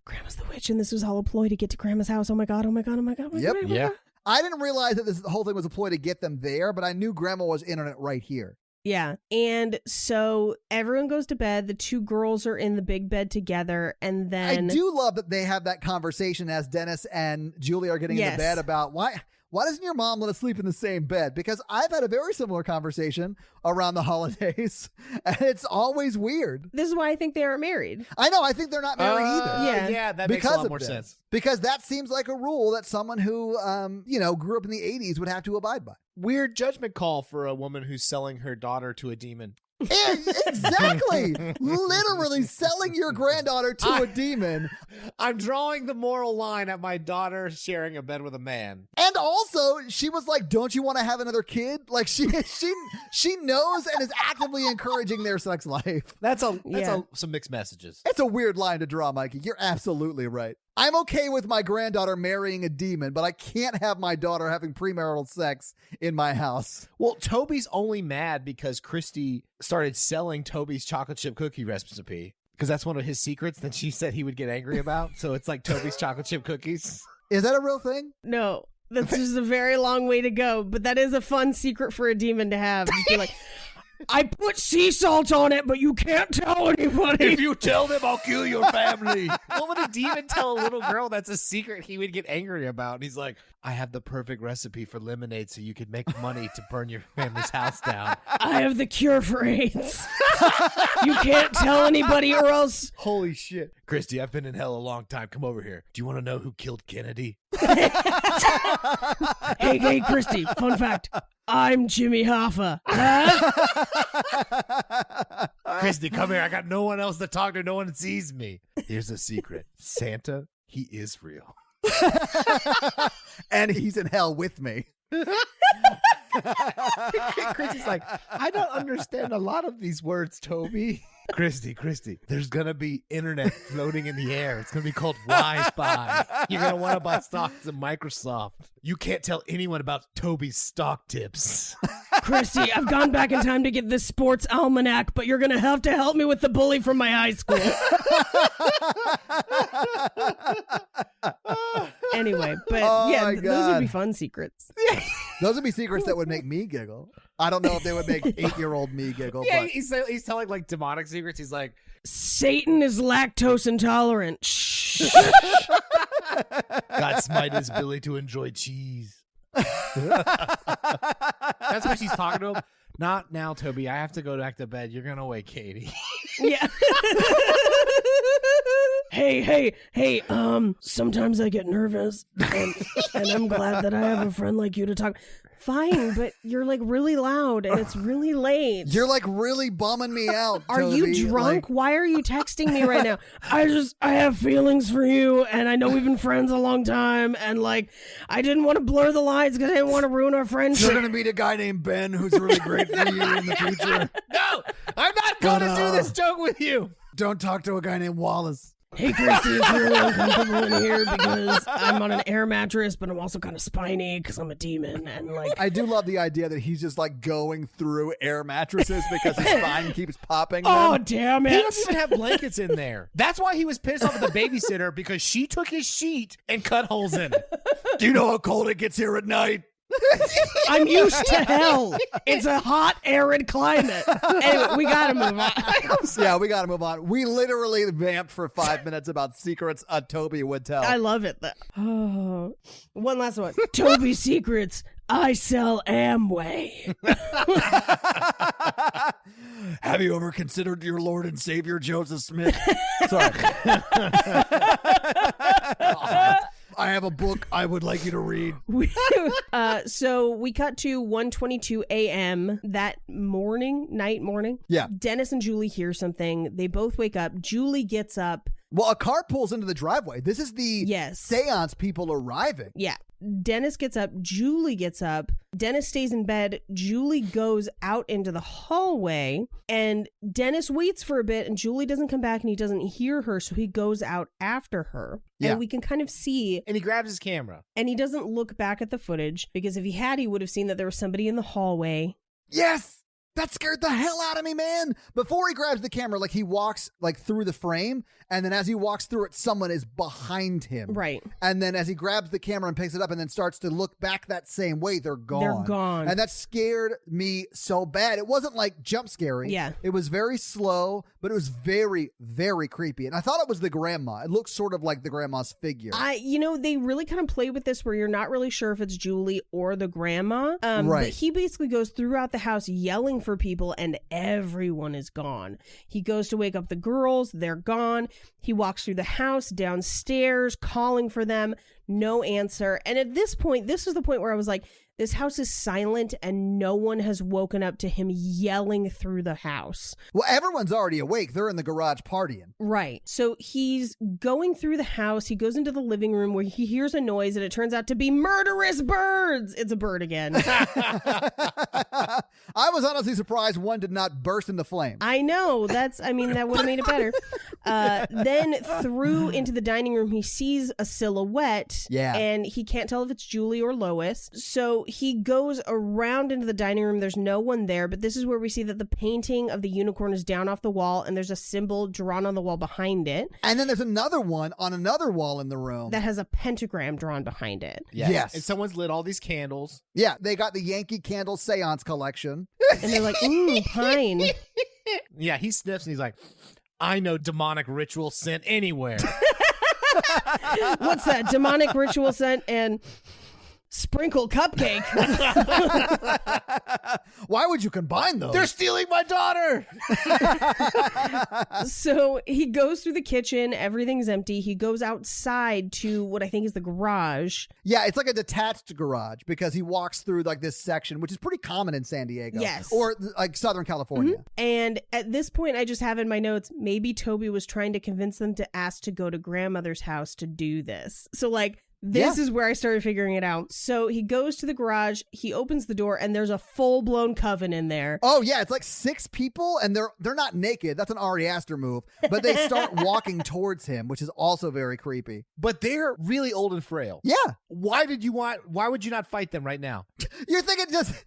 Grandma's the witch, and this was all a ploy to get to Grandma's house. Oh my God, oh my God, oh my God. Oh my Yep. God, oh my God. I didn't realize that the whole thing was a ploy to get them there, but I knew Grandma was in on it right here. Yeah. And so everyone goes to bed. The two girls are in the big bed together. And then I do love that they have that conversation as Dennis and Julie are getting into bed about why doesn't your mom let us sleep in the same bed? Because I've had a very similar conversation around the holidays, and it's always weird. This is why I think they aren't married. I know. I think they're not married either. Yeah, that makes a lot more sense. Because that seems like a rule that someone who, grew up in the 80s would have to abide by. Weird judgment call for a woman who's selling her daughter to a demon. Exactly. Literally selling your granddaughter to a demon. I'm drawing the moral line at my daughter sharing a bed with a man. And also, she was like, don't you want to have another kid? Like, she knows and is actively encouraging their sex life. That's some mixed messages. It's a weird line to draw, Mikey. You're absolutely right. I'm okay with my granddaughter marrying a demon, but I can't have my daughter having premarital sex in my house. Well, Toby's only mad because Kristi started selling Toby's chocolate chip cookie recipe because that's one of his secrets that she said he would get angry about. So it's like Toby's chocolate chip cookies. Is that a real thing? No, that's just a very long way to go. But that is a fun secret for a demon to have. Just be like, I put sea salt on it, but you can't tell anybody. If you tell them, I'll kill your family. What would a demon tell a little girl that's a secret he would get angry about? And he's like, I have the perfect recipe for lemonade so you could make money to burn your family's house down. I have the cure for AIDS. You can't tell anybody or else. Holy shit. Kristi, I've been in hell a long time. Come over here. Do you want to know who killed Kennedy? Hey, Kristi, fun fact. I'm Jimmy Hoffa. Kristi, come here. I got no one else to talk to. No one sees me. Here's a secret. Santa, he is real. And he's in hell with me. Kristi's like, I don't understand a lot of these words, Toby. Kristi, there's going to be internet floating in the air. It's going to be called Wi-Fi. You're going to want to buy stocks in Microsoft. You can't tell anyone about Toby's stock tips. Kristi, I've gone back in time to get this sports almanac, but you're going to help me with the bully from my high school. Anyway, but those would be fun secrets. Those would be secrets that would make me giggle. I don't know if they would make 8-year-old me giggle. Yeah, but he's telling like demonic secrets. He's like, Satan is lactose intolerant. Shh. God smite his ability to enjoy cheese. That's what she's talking to him. Not now, Toby. I have to go back to bed. You're gonna wake Katie. Yeah. Hey, sometimes I get nervous and I'm glad that I have a friend like you to talk. Fine, but you're like really loud and it's really late. You're like really bumming me out. Are Toby. you drunk? Why are you texting me right now? I have feelings for you and I know we've been friends a long time and like I didn't want to blur the lines because I didn't want to ruin our friendship. You're going to meet a guy named Ben who's really great for you in the future. No, I'm not going to do this joke with you. Don't talk to a guy named Wallace. Hey, Kristi, it's really uncomfortable in here because I'm on an air mattress, but I'm also kind of spiny because I'm a demon. And like, I do love the idea that he's just like going through air mattresses because his spine keeps popping. Oh, damn it. He doesn't even have blankets in there. That's why he was pissed off at the babysitter because she took his sheet and cut holes in it. Do you know how cold it gets here at night? I'm used to hell. It's a hot, arid climate. Anyway, we gotta move on. Yeah, we gotta move on. We literally vamped for 5 minutes about secrets Toby would tell. I love it. Oh, one last one. Toby secrets. I sell Amway. Have you ever considered your Lord and Savior Joseph Smith? Sorry. I have a book I would like you to read. So we cut to 1:22 a.m. that morning. Yeah. Dennis and Julie hear something. They both wake up. Julie gets up Well, a car pulls into the driveway. This is the seance people arriving. Yeah. Dennis gets up. Julie gets up. Dennis stays in bed. Julie goes out into the hallway, and Dennis waits for a bit, and Julie doesn't come back, and he doesn't hear her, so he goes out after her. Yeah. And we can kind of see. And he grabs his camera. And he doesn't look back at the footage, because if he had, he would have seen that there was somebody in the hallway. Yes! That scared the hell out of me, man. Before he grabs the camera, like he walks like through the frame, and then as he walks through it, someone is behind him. Right. And then as he grabs the camera and picks it up and then starts to look back that same way, they're gone. They're gone. And that scared me so bad. It wasn't like jump scary. Yeah. It was very slow, but it was very, very creepy. And I thought it was the grandma. It looked sort of like the grandma's figure. They really kind of play with this where you're not really sure if it's Julie or the grandma. Right. But he basically goes throughout the house yelling for people, and everyone is gone. He goes to wake up the girls. They're gone. He walks through the house, downstairs, calling for them. No answer. And at this point, this is the point where I was like, this house is silent and no one has woken up to him yelling through the house. Well, everyone's already awake. They're in the garage partying. Right. So he's going through the house. He goes into the living room where he hears a noise, and it turns out to be murderous birds. It's a bird again. I was honestly surprised one did not burst into flames. I know. That would have made it better. Then through into the dining room, he sees a silhouette. Yeah. And he can't tell if it's Julie or Lois. So he goes around into the dining room. There's no one there, but this is where we see that the painting of the unicorn is down off the wall, and there's a symbol drawn on the wall behind it. And then there's another one on another wall in the room that has a pentagram drawn behind it. Yes. And someone's lit all these candles. Yeah, they got the Yankee Candle Seance collection. And they're like, ooh, pine. Yeah, he sniffs and he's like, I know demonic ritual scent anywhere. What's that? Demonic ritual scent and sprinkle cupcake. Why would you combine those? They're stealing my daughter. So he goes through the kitchen. Everything's empty. He goes outside to what I think is the garage. Yeah, it's like a detached garage because he walks through like this section, which is pretty common in San Diego. Yes. Or like Southern California. Mm-hmm. And at this point, I just have in my notes, maybe Toby was trying to convince them to ask to go to grandmother's house to do this. So like, this is where I started figuring it out. So he goes to the garage, he opens the door, and there's a full-blown coven in there. Oh, yeah. It's like 6 people, and they're not naked. That's an Ari Aster move. But they start walking towards him, which is also very creepy. But they're really old and frail. Yeah. Why would you not fight them right now? You're thinking just...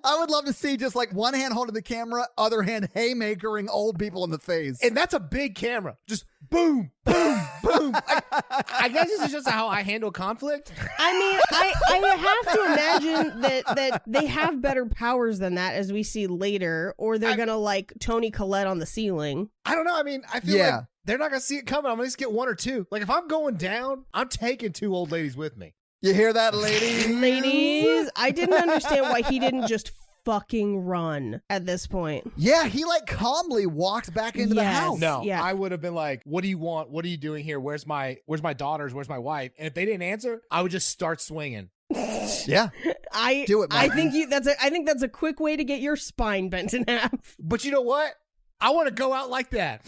I would love to see just like one hand holding the camera, other hand haymakering old people in the face. And that's a big camera. Just boom, boom, boom. I guess this is just how I handle conflict. I mean, I have to imagine that they have better powers than that, as we see later, or they're going to like Toni Collette on the ceiling. I don't know. I mean, I feel like they're not going to see it coming. I'm going to just get 1 or 2. Like if I'm going down, I'm taking 2 old ladies with me. You hear that, ladies? Ladies, I didn't understand why he didn't just fucking run at this point. Yeah, he like calmly walks back into the house. No, I would have been like, what do you want? What are you doing here? Where's my daughters? Where's my wife? And if they didn't answer, I would just start swinging. Yeah. Do it, I think that's a quick way to get your spine bent in half. But you know what? I want to go out like that.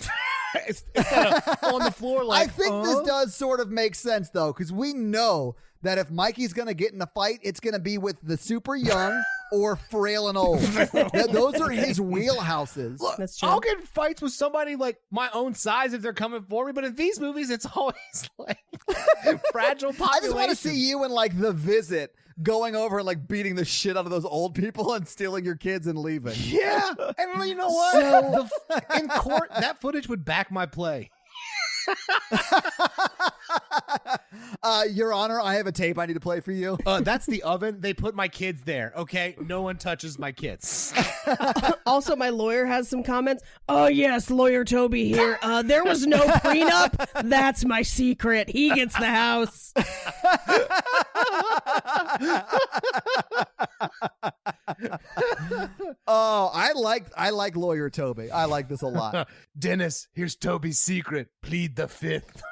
Instead of on the floor like, I think this does sort of make sense though, because we know that if Mikey's going to get in a fight, it's going to be with the super young or frail and old. Those are his wheelhouses. Look, that's true. I'll get in fights with somebody like my own size if they're coming for me, but in these movies, it's always like fragile population. I just want to see you in like The Visit going over and like beating the shit out of those old people and stealing your kids and leaving. Yeah. And you know what? In court, that footage would back my play. Your Honor, I have a tape I need to play for you. That's the oven. They put my kids there. Okay, no one touches my kids. Also, my lawyer has some comments. Oh yes, lawyer Toby here. There was no prenup. That's my secret. He gets the house. Oh, I like lawyer Toby. I like this a lot. Dennis, here's Toby's secret. Plead the 5th.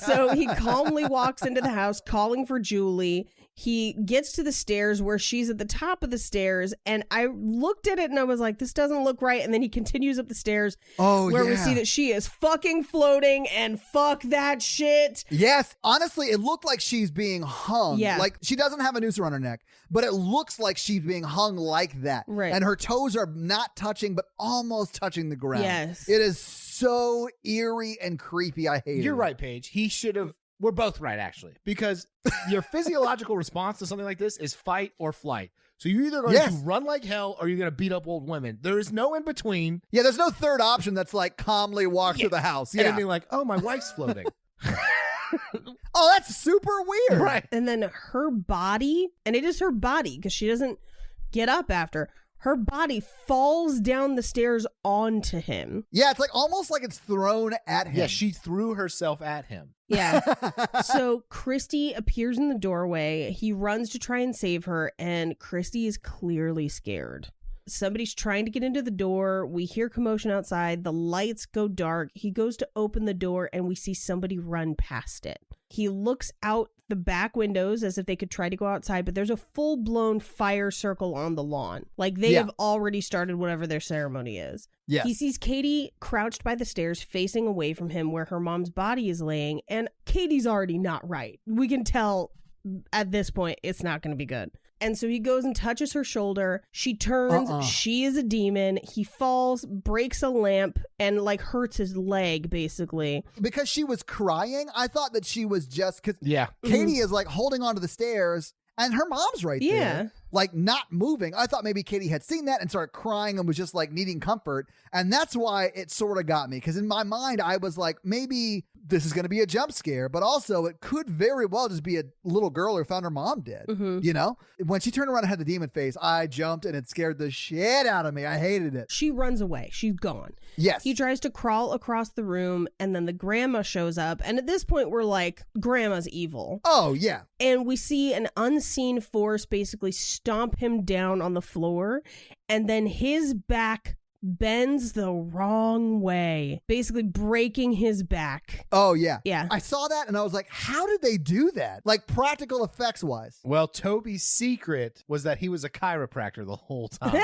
So he calmly walks into the house calling for Julie. He gets to the stairs where she's at the top of the stairs, and I looked at it and I was like, this doesn't look right. And then he continues up the stairs where we see that she is fucking floating, and fuck that shit. Yes. Honestly, it looked like she's being hung. Yeah. Like she doesn't have a noose around her neck, but it looks like she's being hung like that. Right. And her toes are not touching, but almost touching the ground. Yes. It is so eerie and creepy. I hate it. You're right, Paige. He should have. We're both right, actually, because your physiological response to something like this is fight or flight. So you're either going to run like hell or you're going to beat up old women. There is no in between. Yeah, there's no third option that's like calmly walk through the house. Yeah. And being like, oh, my wife's floating. Oh, that's super weird. Right. And then her body, and it is her body because she doesn't get up after. Her body falls down the stairs onto him. Yeah, it's like almost like it's thrown at him. Yeah, she threw herself at him. Yeah. So Kristi appears in the doorway. He runs to try and save her, and Kristi is clearly scared. Somebody's trying to get into the door. We hear commotion outside. The lights go dark. He goes to open the door, and we see somebody run past it. He looks out the back windows as if they could try to go outside, but there's a full-blown fire circle on the lawn. Like they have already started whatever their ceremony is. Yes. He sees Katie crouched by the stairs facing away from him where her mom's body is laying, and Katie's already not right. We can tell at this point it's not going to be good. And so he goes and touches her shoulder. She turns. She is a demon. He falls, breaks a lamp, and like hurts his leg, basically. Because she was crying, I thought that she was just... Cause Yeah. Katie is like holding onto the stairs, and her mom's right there. Like not moving. I thought maybe Katie had seen that and started crying and was just like needing comfort. And that's why it sort of got me. Because in my mind, I was like, maybe this is going to be a jump scare, but also it could very well just be a little girl who found her mom dead. You know, when she turned around and had the demon face, I jumped and it scared the shit out of me. I hated it. She runs away. She's gone. Yes. He tries to crawl across the room, and then the grandma shows up. And at this point, we're like, grandma's evil. Oh, yeah. And we see an unseen force basically stomp him down on the floor, and then his back bends the wrong way, basically breaking his back. Oh, yeah. Yeah. I saw that and I was like, how did they do that? Like practical effects wise. Well, Toby's secret was that he was a chiropractor the whole time.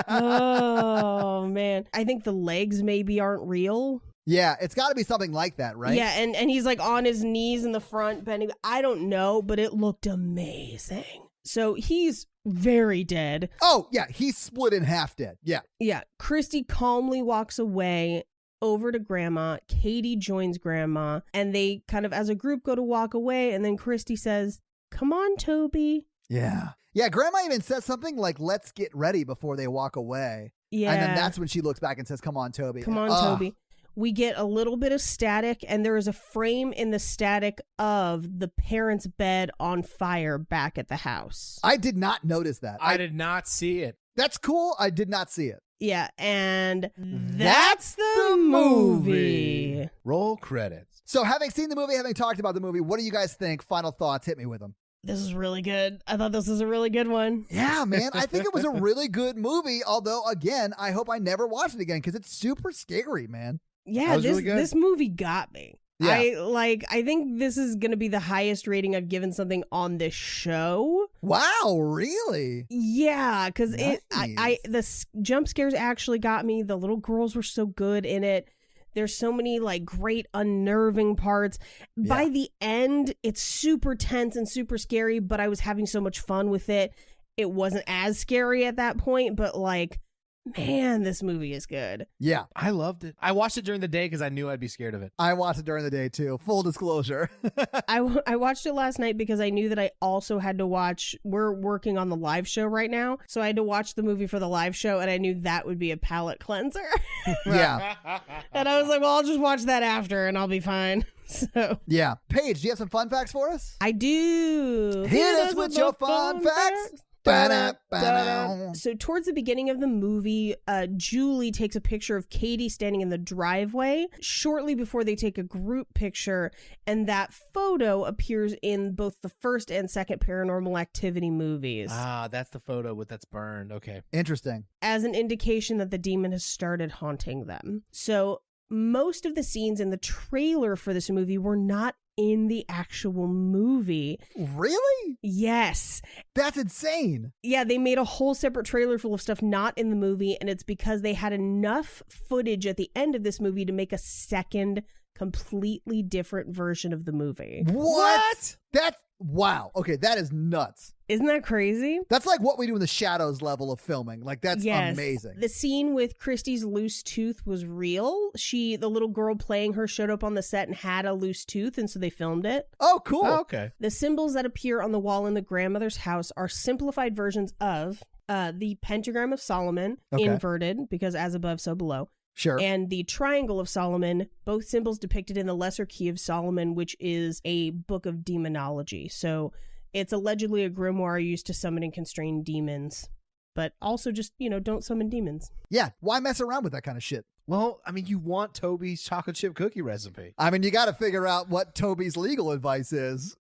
Oh, man. I think the legs maybe aren't real. Yeah, it's got to be something like that, right? Yeah, and he's like on his knees in the front, bending. I don't know, but it looked amazing. So he's very dead. Oh, yeah, he's split in half dead. Yeah. Yeah, Kristi calmly walks away over to Grandma. Katie joins Grandma, and they kind of as a group go to walk away, and then Kristi says, "Come on, Toby." Yeah. Yeah, Grandma even says something like, "Let's get ready," before they walk away. Yeah. And then that's when she looks back and says, "Come on, Toby." Come on, Toby. We get a little bit of static, and there is a frame in the static of the parents' bed on fire back at the house. I did not notice that. I did not see it. That's cool. I did not see it. Yeah, and that's the movie. Roll credits. So having seen the movie, having talked about the movie, what do you guys think? Final thoughts. Hit me with them. This is really good. I thought this was a really good one. Yeah, man. I think it was a really good movie. Although, again, I hope I never watch it again because it's super scary, man. Yeah, really good. this movie got me. Yeah. I think this is going to be the highest rating I've given something on this show. Wow, really? Yeah, because Nice. the jump scares actually got me. The little girls were so good in it. There's so many like great unnerving parts. Yeah. By the end, it's super tense and super scary, but I was having so much fun with it. It wasn't as scary at that point, but like, man, this movie is good. Yeah. I loved it. I watched it during the day because I knew I'd be scared of it. I watched it during the day, too. Full disclosure. I watched it last night because I knew that I also had to watch, we're working on the live show right now, so I had to watch the movie for the live show, and I knew that would be a palate cleanser. Yeah. And I was like, well, I'll just watch that after and I'll be fine. So Yeah. Paige, do you have some fun facts for us? I do. Hit us with your fun facts. Ba-da-ba-da. So towards the beginning of the movie, Julie takes a picture of Katie standing in the driveway shortly before they take a group picture, and that photo appears in both the first and second Paranormal Activity movies That's the photo that's burned. Okay. Interesting. as an indication that the demon has started haunting them. So most of the scenes in the trailer for this movie were not in the actual movie. Really? Yes. That's insane. Yeah, they made a whole separate trailer full of stuff not in the movie, and it's because they had enough footage at the end of this movie to make a second completely different version of the movie. What? That's wow. Okay, that is nuts. Isn't that crazy? That's like what we do in the shadows level of filming. Like, that's amazing. The scene with Kristi's loose tooth was real. The little girl playing her showed up on the set and had a loose tooth, and so they filmed it. Oh, cool. Oh, okay. The symbols that appear on the wall in the grandmother's house are simplified versions of the pentagram of Solomon, inverted, because as above, so below. Sure. And the Triangle of Solomon, both symbols depicted in the Lesser Key of Solomon, which is a book of demonology. So it's allegedly a grimoire used to summon and constrain demons, but also just, don't summon demons. Yeah. Why mess around with that kind of shit? Well, I mean, you want Toby's chocolate chip cookie recipe. I mean, you got to figure out what Toby's legal advice is.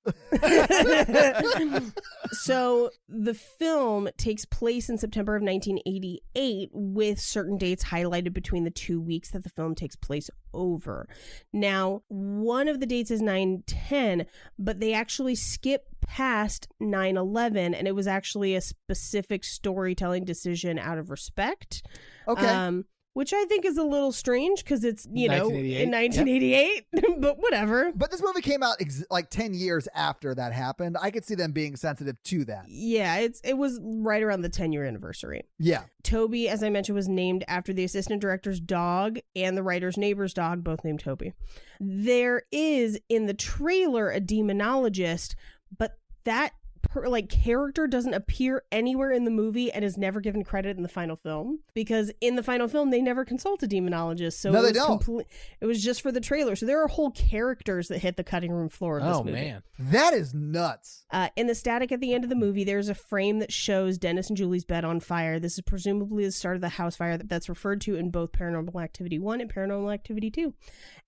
So the film takes place in September of 1988 with certain dates highlighted between the 2 weeks that the film takes place over. Now, one of the dates is 9/10, but they actually skip past 9/11, and it was actually a specific storytelling decision out of respect. Okay. Which I think is a little strange because it's, in 1988, but whatever. But this movie came out like 10 years after that happened. I could see them being sensitive to that. Yeah, it was right around the 10-year anniversary. Yeah. Toby, as I mentioned, was named after the assistant director's dog and the writer's neighbor's dog, both named Toby. There is, in the trailer, a demonologist, but that character doesn't appear anywhere in the movie and is never given credit in the final film, because in the final film they never consult a demonologist. So no, they don't. It was just for the trailer. So there are whole characters that hit the cutting room floor of this movie. Man, that is nuts. In the static at the end of the movie, there's a frame that shows Dennis and Julie's bed on fire. This is presumably the start of the house fire that's referred to in both Paranormal Activity 1 and Paranormal Activity 2.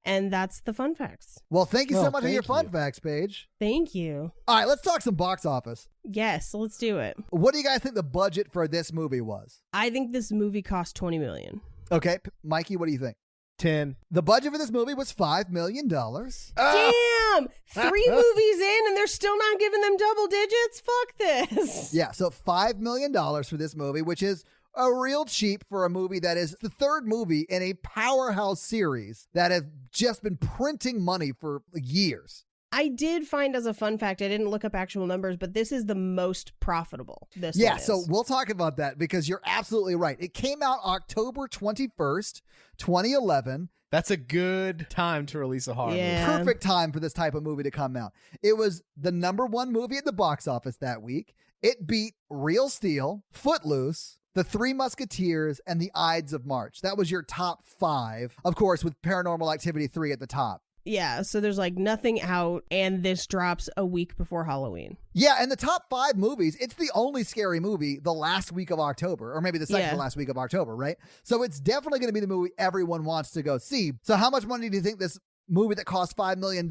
And that's the fun facts. Well, thank you so much for your fun facts, Paige. Thank you. All right, let's talk some box office. Yes, let's do it. What do you guys think the budget for this movie was? I think this movie cost $20 million. Okay, Mikey, what do you think? 10. The budget for this movie was $5 million. Damn! 3 movies in and they're still not giving them double digits? Fuck this. Yeah, so $5 million for this movie, which is a real cheap for a movie that is the third movie in a powerhouse series that have just been printing money for years. I did find, as a fun fact, I didn't look up actual numbers, but this is the most profitable. Yeah, so we'll talk about that because you're absolutely right. It came out October 21st, 2011. That's a good time to release a horror movie. Perfect time for this type of movie to come out. It was the #1 movie at the box office that week. It beat Real Steel, Footloose, The Three Musketeers, and The Ides of March. That was your top 5, of course, with Paranormal Activity 3 at the top. Yeah, so there's nothing out, and this drops a week before Halloween. Yeah, and the top 5 movies, it's the only scary movie the last week of October, or maybe the second to last week of October, right? So it's definitely going to be the movie everyone wants to go see. So how much money do you think this movie that cost $5 million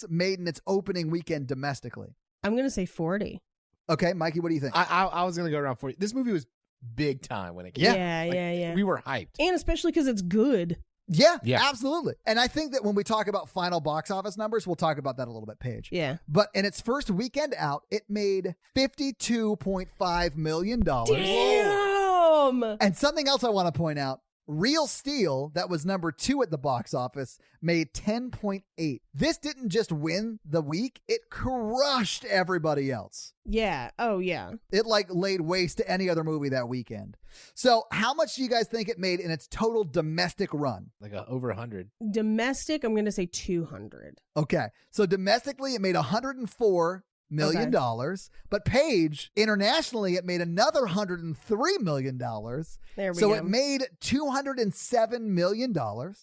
made in its opening weekend domestically? I'm going to say 40. Okay, Mikey, what do you think? I was going to go around 40. This movie was big time when it came out. Yeah. We were hyped. And especially because it's good. Yeah, absolutely. And I think that when we talk about final box office numbers, we'll talk about that a little bit, Paige. Yeah. But in its first weekend out, it made $52.5 million. Damn! And something else I want to point out, Real Steel, that was #2 at the box office, made 10.8. This didn't just win the week, it crushed everybody else. Yeah. Oh, yeah. It laid waste to any other movie that weekend. So how much do you guys think it made in its total domestic run? Over 100. Domestic, I'm going to say 200. Okay. So domestically, it made $104 million. But Paige, internationally, it made another $103 million. There we so go. it made $207 million. Damn.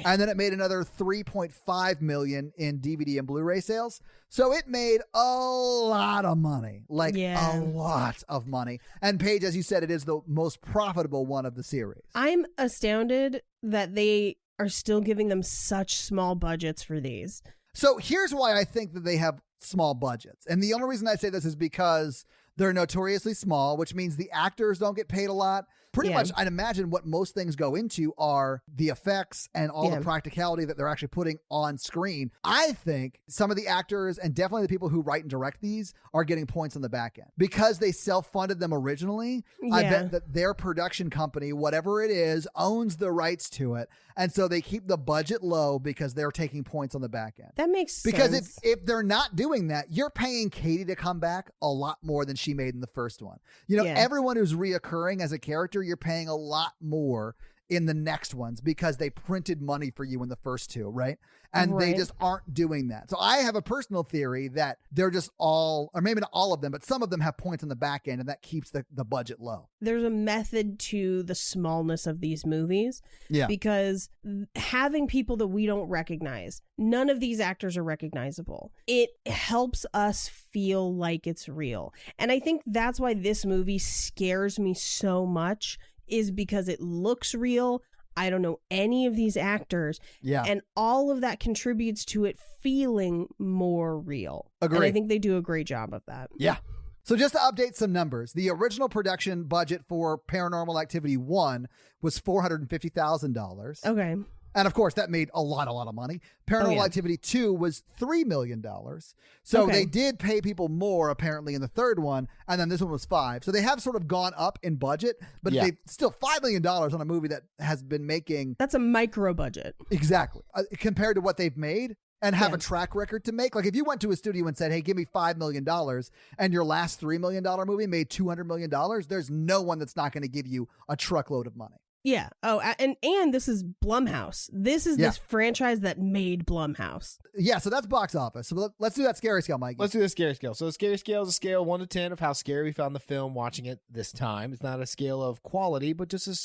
And then it made another $3.5 million in DVD and Blu-ray sales. So it made a lot of money, a lot of money. And Paige, as you said, it is the most profitable one of the series. I'm astounded that they are still giving them such small budgets for these. So here's why I think that they have small budgets. And the only reason I say this is because they're notoriously small, which means the actors don't get paid a lot. pretty Yeah. much, I'd imagine what most things go into are the effects and all Yeah. the practicality that they're actually putting on screen. I think some of the actors and definitely the people who write and direct these are getting points on the back end because they self-funded them originally. I Yeah. bet that their production company, whatever it is, owns the rights to it. And so they keep the budget low because they're taking points on the back end. That makes Because sense. if they're not doing that, you're paying Katie to come back a lot more than she made in the first one. You know, Yeah. everyone who's reoccurring as a character, you're paying a lot more in the next ones because they printed money for you in the first two, right? And they Right. just aren't doing that. So I have a personal theory that they're just all, or maybe not all of them, but some of them have points on the back end and that keeps the budget low. There's a method to the smallness of these movies. Yeah. Because having people that we don't recognize, none of these actors are recognizable. It helps us feel like it's real. And I think that's why this movie scares me so much, is because it looks real. I don't know any of these actors. Yeah. And all of that contributes to it feeling more real. And I Agreed. think they do a great job of that. Yeah. So just to update some numbers, the original production budget for Paranormal Activity 1 was $450,000. Okay. And of course, that made a lot of money. Paranormal yeah. Activity 2 was $3 million. So Okay. they did pay people more, apparently, in the third one. And then this one was $5 million. So they have sort of gone up in budget, but Yeah. they still $5 million on a movie that has been making That's a micro budget. exactly compared to what they've made and have Yeah. a track record to make. Like if you went to a studio and said, hey, give me $5 million and your last $3 million movie made $200 million, there's no one that's not going to give you a truckload of money. Yeah. Oh, and this is Blumhouse. This is Yeah. this franchise that made Blumhouse. Yeah, so that's box office. So let's do that scary scale, Mike. Let's do the scary scale. So the scary scale is a scale of 1 to 10 of how scary we found the film watching it this time. It's not a scale of quality, but just a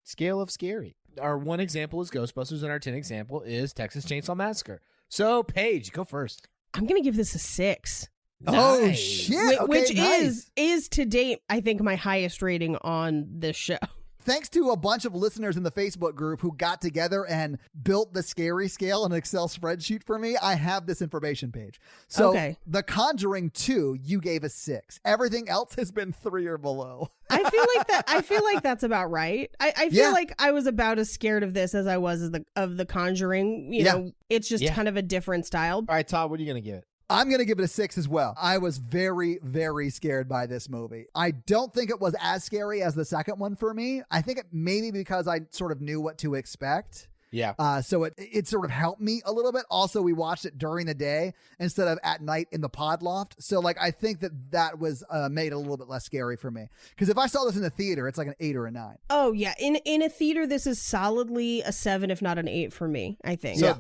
scale of scary. Our one example is Ghostbusters, and our 10 example is Texas Chainsaw Massacre. So, Paige, go first. I'm gonna give this a 6. Oh, Nice. shit. Okay, Which nice. is to date, I think, my highest rating on this show. Thanks to a bunch of listeners in the Facebook group who got together and built the scary scale in an Excel spreadsheet for me, I have this information page. So Okay. The Conjuring 2, you gave a 6. Everything else has been 3 or below. I feel like that's about right. I feel Yeah. like I was about as scared of this as I was of the Conjuring. You know, it's just Yeah. kind of a different style. All right, Todd, what are you going to give it? I'm going to give it a 6 as well. I was very, very scared by this movie. I don't think it was as scary as the second one for me. I think it maybe because I sort of knew what to expect. Yeah. So it sort of helped me a little bit. Also, we watched it during the day instead of at night in the pod loft. So like, I think that was made it a little bit less scary for me. Because if I saw this in the theater, it's like an 8 or a 9. Oh yeah, in a theater, this is solidly a 7, if not an 8 for me. I think. So Yeah.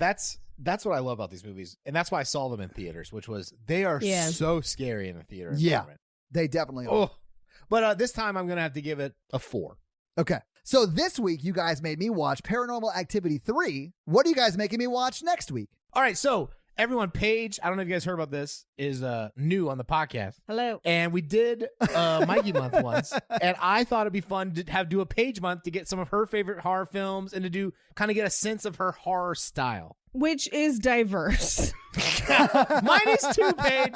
that's what I love about these movies. And that's why I saw them in theaters, which was they are Yeah. so scary in a theater. Yeah. environment. They definitely are. Oh. But this time I'm going to have to give it a 4. Okay. So this week, you guys made me watch Paranormal Activity 3. What are you guys making me watch next week? All right. So everyone, Paige, I don't know if you guys heard about this, is new on the podcast. Hello. And we did Mikey month once, and I thought it'd be fun to do a Paige month to get some of her favorite horror films and to do kind of get a sense of her horror style. Which is diverse. Mine is too, Paige.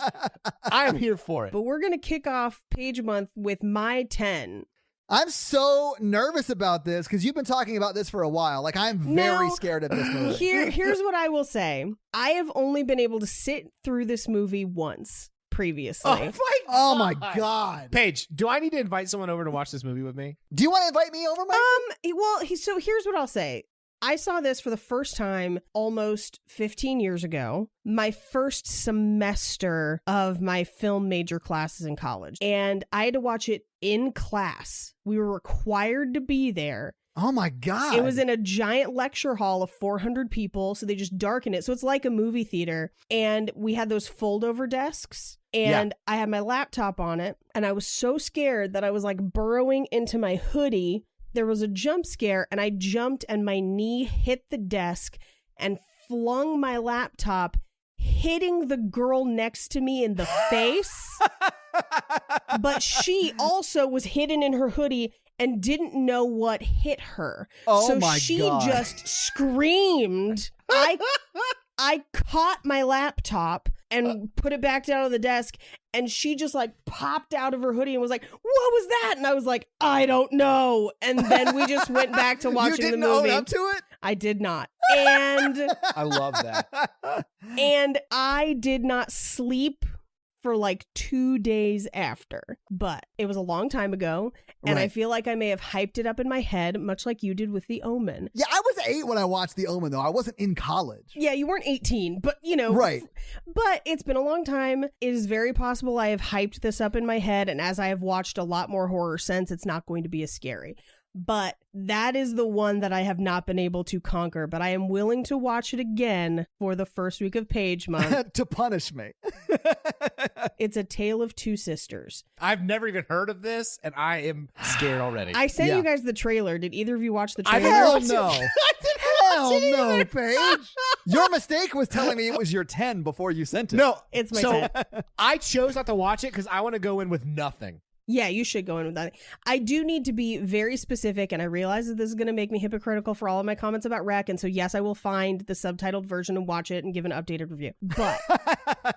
I'm here for it. But we're gonna kick off Page Month with my 10. I'm so nervous about this because you've been talking about this for a while. Like, I'm very No. scared of this movie. Here's what I will say. I have only been able to sit through this movie once previously. Oh my God. Paige, do I need to invite someone over to watch this movie with me? Do you want to invite me over, Mike? So here's what I'll say. I saw this for the first time almost 15 years ago, my first semester of my film major classes in college. And I had to watch it in class. We were required to be there. Oh my God. It was in a giant lecture hall of 400 people, so they just darken it. So it's like a movie theater. And we had those fold-over desks. And I had my laptop on it. And I was so scared that I was like burrowing into my hoodie. There was a jump scare, and I jumped, and my knee hit the desk and flung my laptop, hitting the girl next to me in the face. But she also was hidden in her hoodie and didn't know what hit her. Oh so my she God. just screamed. I caught my laptop and put it back down on the desk. And she just like popped out of her hoodie and was like, "What was that?" And I was like, "I don't know." And then we just went back to watching the movie. You didn't own up to it? I did not. And I love that. and I did not sleep for like 2 days after, but it was a long time ago, and I feel like I may have hyped it up in my head, much like you did with The Omen. Yeah, I was 8 when I watched The Omen, though. I wasn't in college. Yeah, you weren't 18, but you know. Right. But it's been a long time. It is very possible I have hyped this up in my head, and as I have watched a lot more horror since, it's not going to be as scary. But that is the one that I have not been able to conquer, but I am willing to watch it again for the first week of Page Month. To punish me. It's A Tale of Two Sisters. I've never even heard of this, and I am scared already. I sent you guys the trailer. Did either of you watch the I trailer? Hell didn't no. watch it. Hell no, Paige. Your mistake was telling me it was your 10 before you sent it. No, It's my so 10. I chose not to watch it because I want to go in with nothing. Yeah, you should go in with that. I do need to be very specific, and I realize that this is going to make me hypocritical for all of my comments about Rec, and so yes, I will find the subtitled version and watch it and give an updated review. But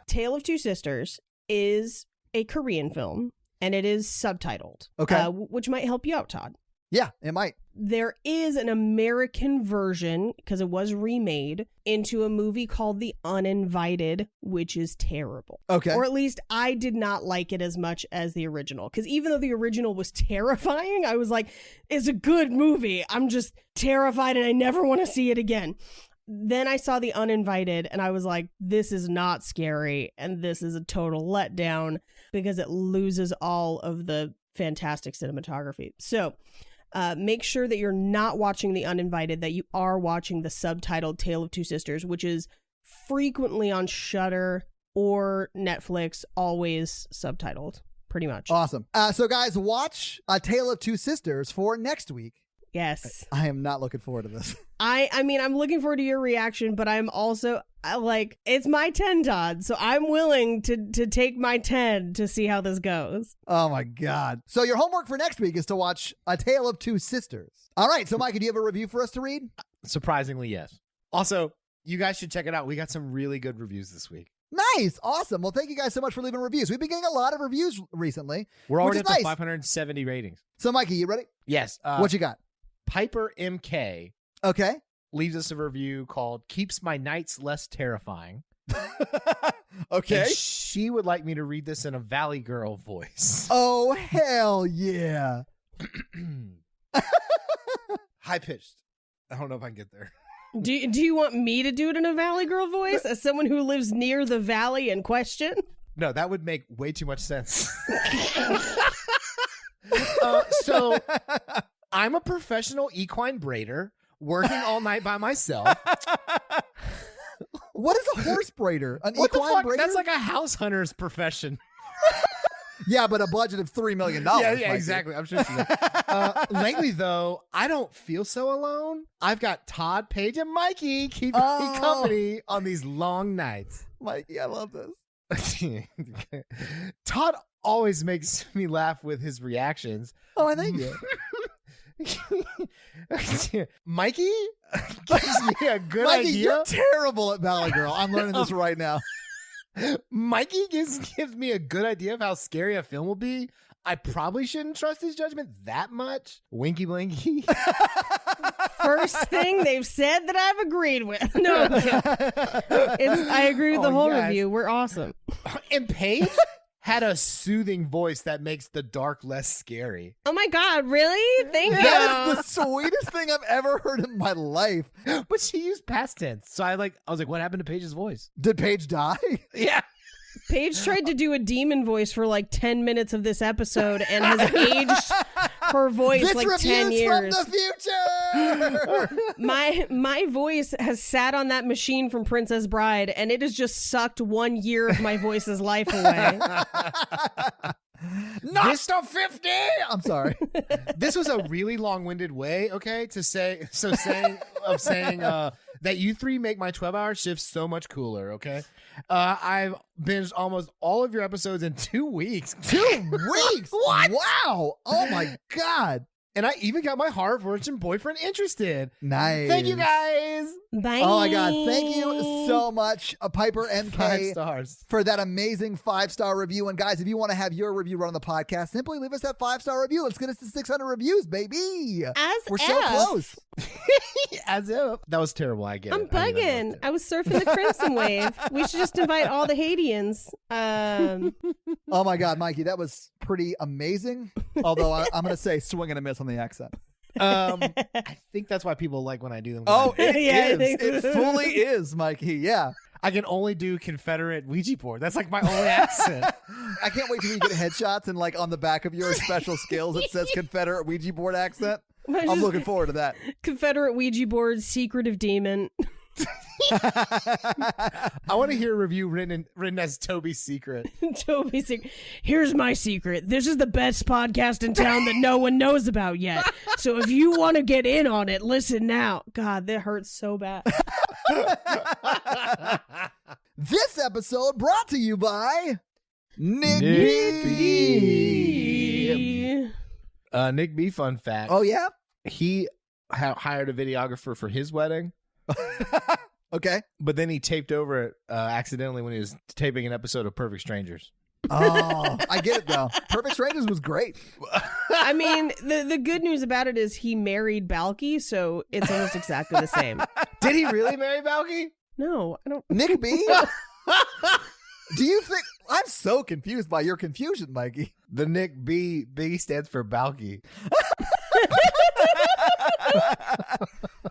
Tale of Two Sisters is a Korean film, and it is subtitled. Okay. Which might help you out, Todd. Yeah, it might. There is an American version, because it was remade, into a movie called The Uninvited, which is terrible. Okay. Or at least I did not like it as much as the original. Because even though the original was terrifying, I was like, it's a good movie. I'm just terrified and I never want to see it again. Then I saw The Uninvited and I was like, this is not scary. And this is a total letdown because it loses all of the fantastic cinematography. So make sure that you're not watching The Uninvited, that you are watching the subtitled Tale of Two Sisters, which is frequently on Shudder or Netflix, always subtitled, pretty much. Awesome. So guys, watch A Tale of Two Sisters for next week. Yes. I am not looking forward to this. I mean, I'm looking forward to your reaction, but I'm also like, it's my 10, Todd, so I'm willing to take my 10 to see how this goes. Oh my God. So your homework for next week is to watch A Tale of Two Sisters. All right. So Micah, do you have a review for us to read? Surprisingly, yes. Also, you guys should check it out. We got some really good reviews this week. Nice. Awesome. Well, thank you guys so much for leaving reviews. We've been getting a lot of reviews recently. We're already which up is to nice. 570 ratings. So Micah, you ready? Yes. What you got? Piper MK Okay. leaves us a review called Keeps My Nights Less Terrifying. Okay. And she would like me to read this in a Valley Girl voice. Oh, hell yeah. High pitched. I don't know if I can get there. Do you want me to do it in a Valley Girl voice as someone who lives near the valley in question? No, that would make way too much sense. So I'm a professional equine braider working all night by myself. What is a horse braider? An What the equine fuck? braider? That's like a house hunter's profession. Yeah, but a budget of $3 million. Yeah, Mikey. exactly. I'm sure she knows. Lately, though, I don't feel so alone. I've got Todd, Paige, and Mikey keeping me company on these long nights. Mikey, I love this. Todd always makes me laugh with his reactions. Oh, I thank you. Mikey gives me a good Mikey, idea. you're terrible at Valley Girl. I'm learning this right now. Mikey gives me a good idea of how scary a film will be. I probably shouldn't trust his judgment that much. Winky blinky. First thing they've said that I've agreed with. No, I agree with the whole review. We're awesome. And Paige had a soothing voice that makes the dark less scary. Oh my God, really? Thank you. That is the sweetest thing I've ever heard in my life. But she used past tense. So I was like, what happened to Paige's voice? Did Paige die? Yeah. Paige tried to do a demon voice for like 10 minutes of this episode and has aged her voice This like 10 review's years. from the future. My voice has sat on that machine from Princess Bride, and it has just sucked 1 year of my voice's life away. Not the 50. I'm sorry. This was a really long-winded way, okay, to say that you three make my 12-hour shifts so much cooler, okay? I've binged almost all of your episodes in 2 weeks. 2 weeks? What? Wow. Oh my God. And I even got my Harvard boyfriend interested. Nice. Thank you guys. Bye. Oh my God. Thank you so much, Piper MK, 5 stars. for that amazing 5-star review. And guys, if you want to have your review run on the podcast, simply leave us that 5-star review. Let's get us to 600 reviews, baby. We're so close. As if. That was terrible. I get I'm it. I knew that bugging. was I was surfing the Crimson wave. We should just invite all the Haitians. Oh my God, Mikey, that was pretty amazing. Although I'm going to say swing and a miss on the accent. I think that's why people like when I do them. Oh, it Yeah, I is. think It so. fully is, Mikey. Yeah. I can only do Confederate Ouija board. That's like my only accent. I can't wait till you get headshots and like on the back of your special skills it says Confederate Ouija board accent. I'm looking forward to that. Confederate Ouija board, secretive demon. I want to hear a review written as Toby's secret. Toby's secret. Here's my secret. This is the best podcast in town that no one knows about yet. So if you want to get in on it, listen now. God, that hurts so bad. This episode brought to you by Nick B. Nick B, fun fact. Oh, yeah? He hired a videographer for his wedding, Okay. but then he taped over it accidentally when he was taping an episode of Perfect Strangers. Oh, I get it, though. Perfect Strangers was great. I mean, the good news about it is he married Balky, so it's almost exactly the same. Did he really marry Balky? No, I don't. Nick B? Do you think... I'm so confused by your confusion, Mikey. The Nick B stands for Balky.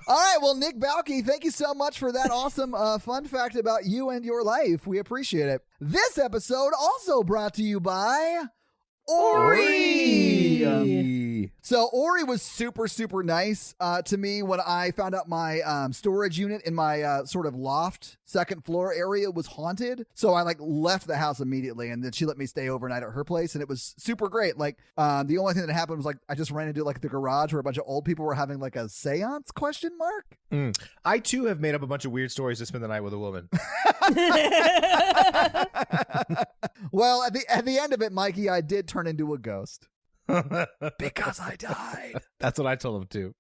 All right, well, Nick Balky, thank you so much for that awesome fun fact about you and your life. We appreciate it. This episode also brought to you by Ori. So Ori was super, super nice to me when I found out my storage unit in my sort of loft second floor area was haunted. So I like left the house immediately, and then she let me stay overnight at her place, and it was super great. Like the only thing that happened was like I just ran into like the garage where a bunch of old people were having like a seance ? I too have made up a bunch of weird stories to spend the night with a woman. Well, at the end of it, Mikey, I did turn into a ghost. Because I died. That's what I told him too.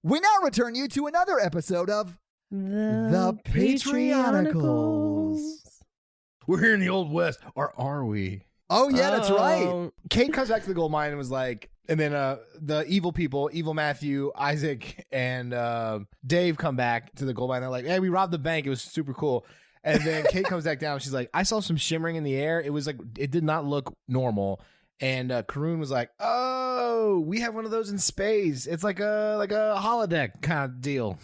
We now return you to another episode of The Patreonicals. We're here in the Old West, or are we? Oh, yeah, that's right. Kate comes back to the gold mine and was like, and then the evil people, Evil Matthew, Isaac, and Dave come back to the gold mine. They're like, hey, we robbed the bank. It was super cool. And then Kate comes back down. She's like, I saw some shimmering in the air. It was like, it did not look normal. And Karun was like, oh, we have one of those in space. It's like a holodeck kind of deal.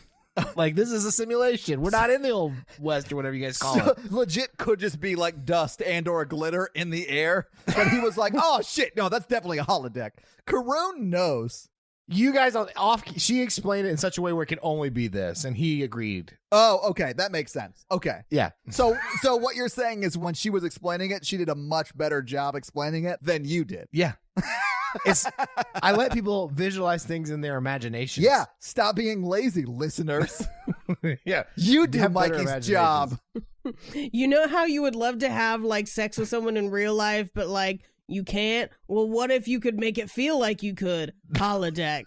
Like, this is a simulation. We're not in the Old West or whatever you guys call it. Legit could just be like dust and or glitter in the air. But he was like, oh, shit, no, that's definitely a holodeck. Karun knows. You guys she explained it in such a way where it can only be this, and he agreed. Oh, okay, that makes sense. Okay. Yeah. So what you're saying is when she was explaining it, she did a much better job explaining it than you did. Yeah. I let people visualize things in their imaginations. Yeah. Stop being lazy, listeners. Yeah. You do Have better Mikey's job. You know how you would love to have like sex with someone in real life, but like you can't? Well, what if you could make it feel like you could? Holodeck.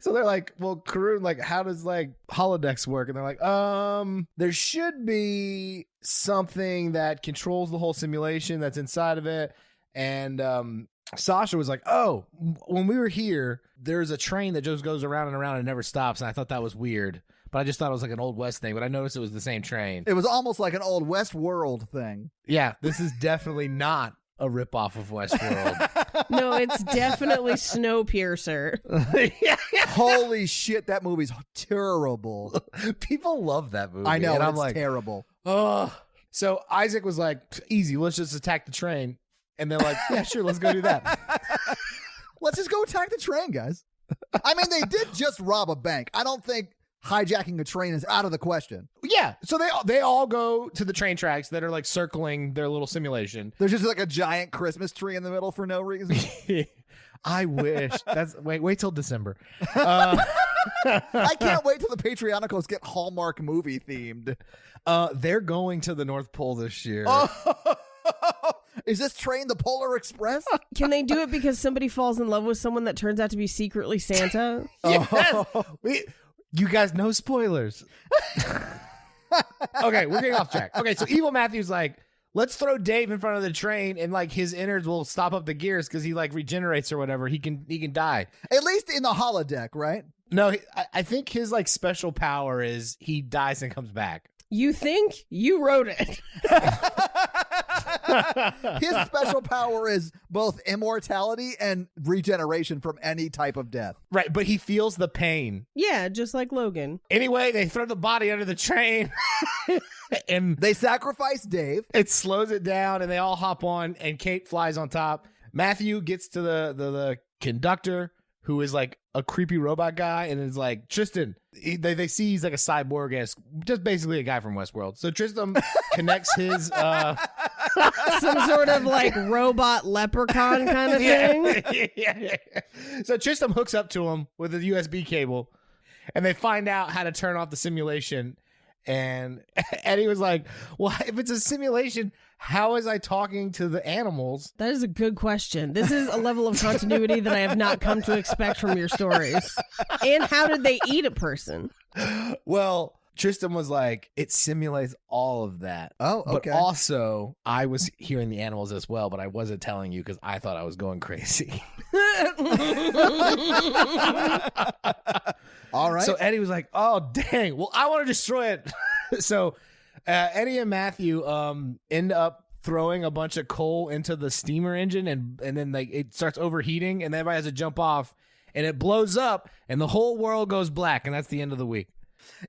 So they're like, well, Karun, like, how does like holodecks work? And they're like, there should be something that controls the whole simulation that's inside of it. And Sasha was like, oh, when we were here, there's a train that just goes around and around and never stops. And I thought that was weird. But I just thought it was like an Old West thing. But I noticed it was the same train. It was almost like an Old West World thing. Yeah, this is definitely not a ripoff of Westworld. No, it's definitely Snowpiercer. Holy shit, that movie's terrible. People love that movie. I know, and I'm it's like, terrible. oh. So Isaac was like, easy, let's just attack the train. And they're like, yeah, sure, let's go do that. Let's just go attack the train, guys. I mean, they did just rob a bank. I don't think hijacking a train is out of the question. Yeah. So they all go to the train tracks that are like circling their little simulation. There's just like a giant Christmas tree in the middle for no reason. I wish. Wait till December. I can't wait till the Patreonicals get Hallmark movie themed. They're going to the North Pole this year. Oh, Is this train the Polar Express? Can they do it because somebody falls in love with someone that turns out to be secretly Santa? Yes. You guys, no spoilers. Okay, we're getting off track. Okay, so Evil Matthew's like, let's throw Dave in front of the train and like his innards will stop up the gears because he like regenerates or whatever. He can die. At least in the holodeck, right? No, I think his like special power is he dies and comes back. You think? You wrote it. His special power is both immortality and regeneration from any type of death. Right, but he feels the pain. Yeah, just like Logan. Anyway, they throw the body under the train and They sacrifice Dave. it slows it down and they all hop on and Kate flies on top. Matthew gets to the conductor who is like a creepy robot guy and is like, Tristan, they see he's like a cyborg ass, just basically a guy from Westworld. So Tristan connects his Some sort of like robot leprechaun kind of thing. yeah. So Tristan hooks up to him with a USB cable and they find out how to turn off the simulation. And Eddie was like, well, if it's a simulation, how is I talking to the animals? That is a good question. This is a level of continuity that I have not come to expect from your stories. And how did they eat a person? Well, Tristan was like, it simulates all of that. Oh, okay. But also, I was hearing the animals as well, but I wasn't telling you because I thought I was going crazy. All right. So Eddie was like, oh, dang. Well, I want to destroy it. So Eddie and Matthew end up throwing a bunch of coal into the steamer engine and then like it starts overheating and everybody has to jump off and it blows up and the whole world goes black and that's the end of the week.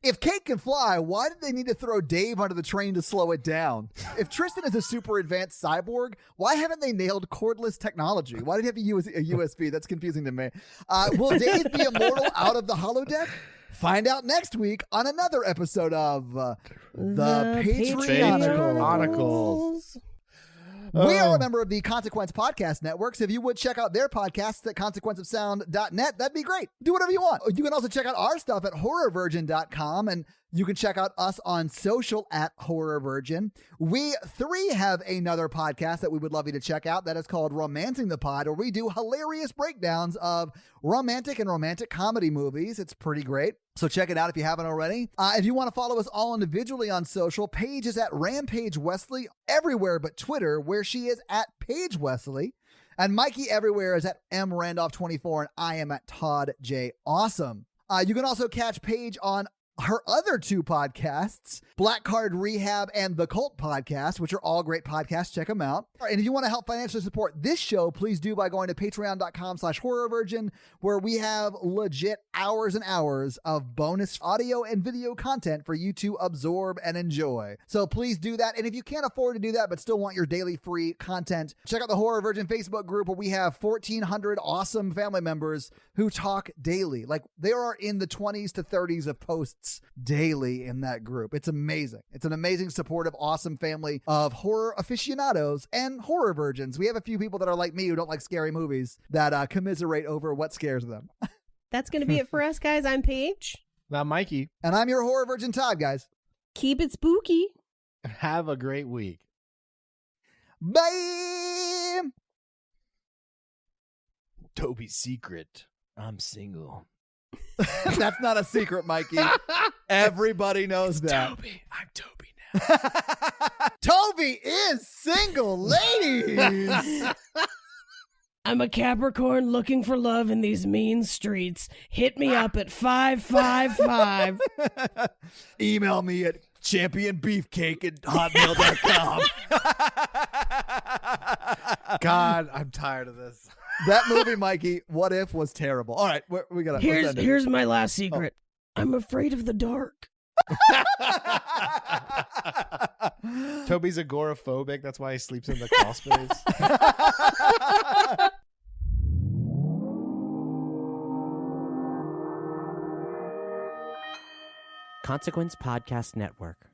If Kate can fly, why did they need to throw Dave under the train to slow it down? If Tristan is a super advanced cyborg, why haven't they nailed cordless technology? Why did he have to use a USB? That's confusing to me. Will Dave be immortal out of the holodeck? Find out next week on another episode of the Patreonicals. We are a member of the Consequence Podcast Network, so if you would check out their podcasts at consequenceofsound.net, that'd be great. Do whatever you want. You can also check out our stuff at horrorvirgin.com, and you can check out us on social at horrorvirgin. We three have another podcast that we would love you to check out that is called Romancing the Pod, where we do hilarious breakdowns of romantic and romantic comedy movies. It's pretty great. So check it out if you haven't already. If you want to follow us all individually on social, Paige is at Rampage Wesley everywhere but Twitter, where she is at Paige Wesley. And Mikey everywhere is at mrandolph24, and I am at Todd J. Awesome. You can also catch Paige on her other two podcasts, Black Card Rehab and The Cult Podcast, which are all great podcasts. Check them out. And if you want to help financially support this show, please do by going to patreon.com/horrorvirgin, where we have legit hours and hours of bonus audio and video content for you to absorb and enjoy. So please do that. And if you can't afford to do that, but still want your daily free content, check out the Horror Virgin Facebook group, where we have 1,400 awesome family members who talk daily. Like, they are in the 20s to 30s of posts daily in that group. It's amazing. It's an amazing, supportive, awesome family of horror aficionados and horror virgins. We have a few people that are like me who don't like scary movies that commiserate over what scares them. That's going to be it for us, guys. I'm Paige. Not Mikey. And I'm your horror virgin Todd, guys. Keep it spooky. Have a great week. Bye! Toby's secret. I'm single. That's not a secret, Mikey. Everybody knows that. Toby. I'm Toby now. Toby is single, ladies. I'm a Capricorn looking for love in these mean streets. Hit me up at 555. Email me at championbeefcake@hotmail.com. God, I'm tired of this. That movie, Mikey, What If, was terrible. All right, we got to. Here's my last secret. I'm afraid of the dark. Toby's agoraphobic. That's why he sleeps in the crawl space. Consequence Podcast Network.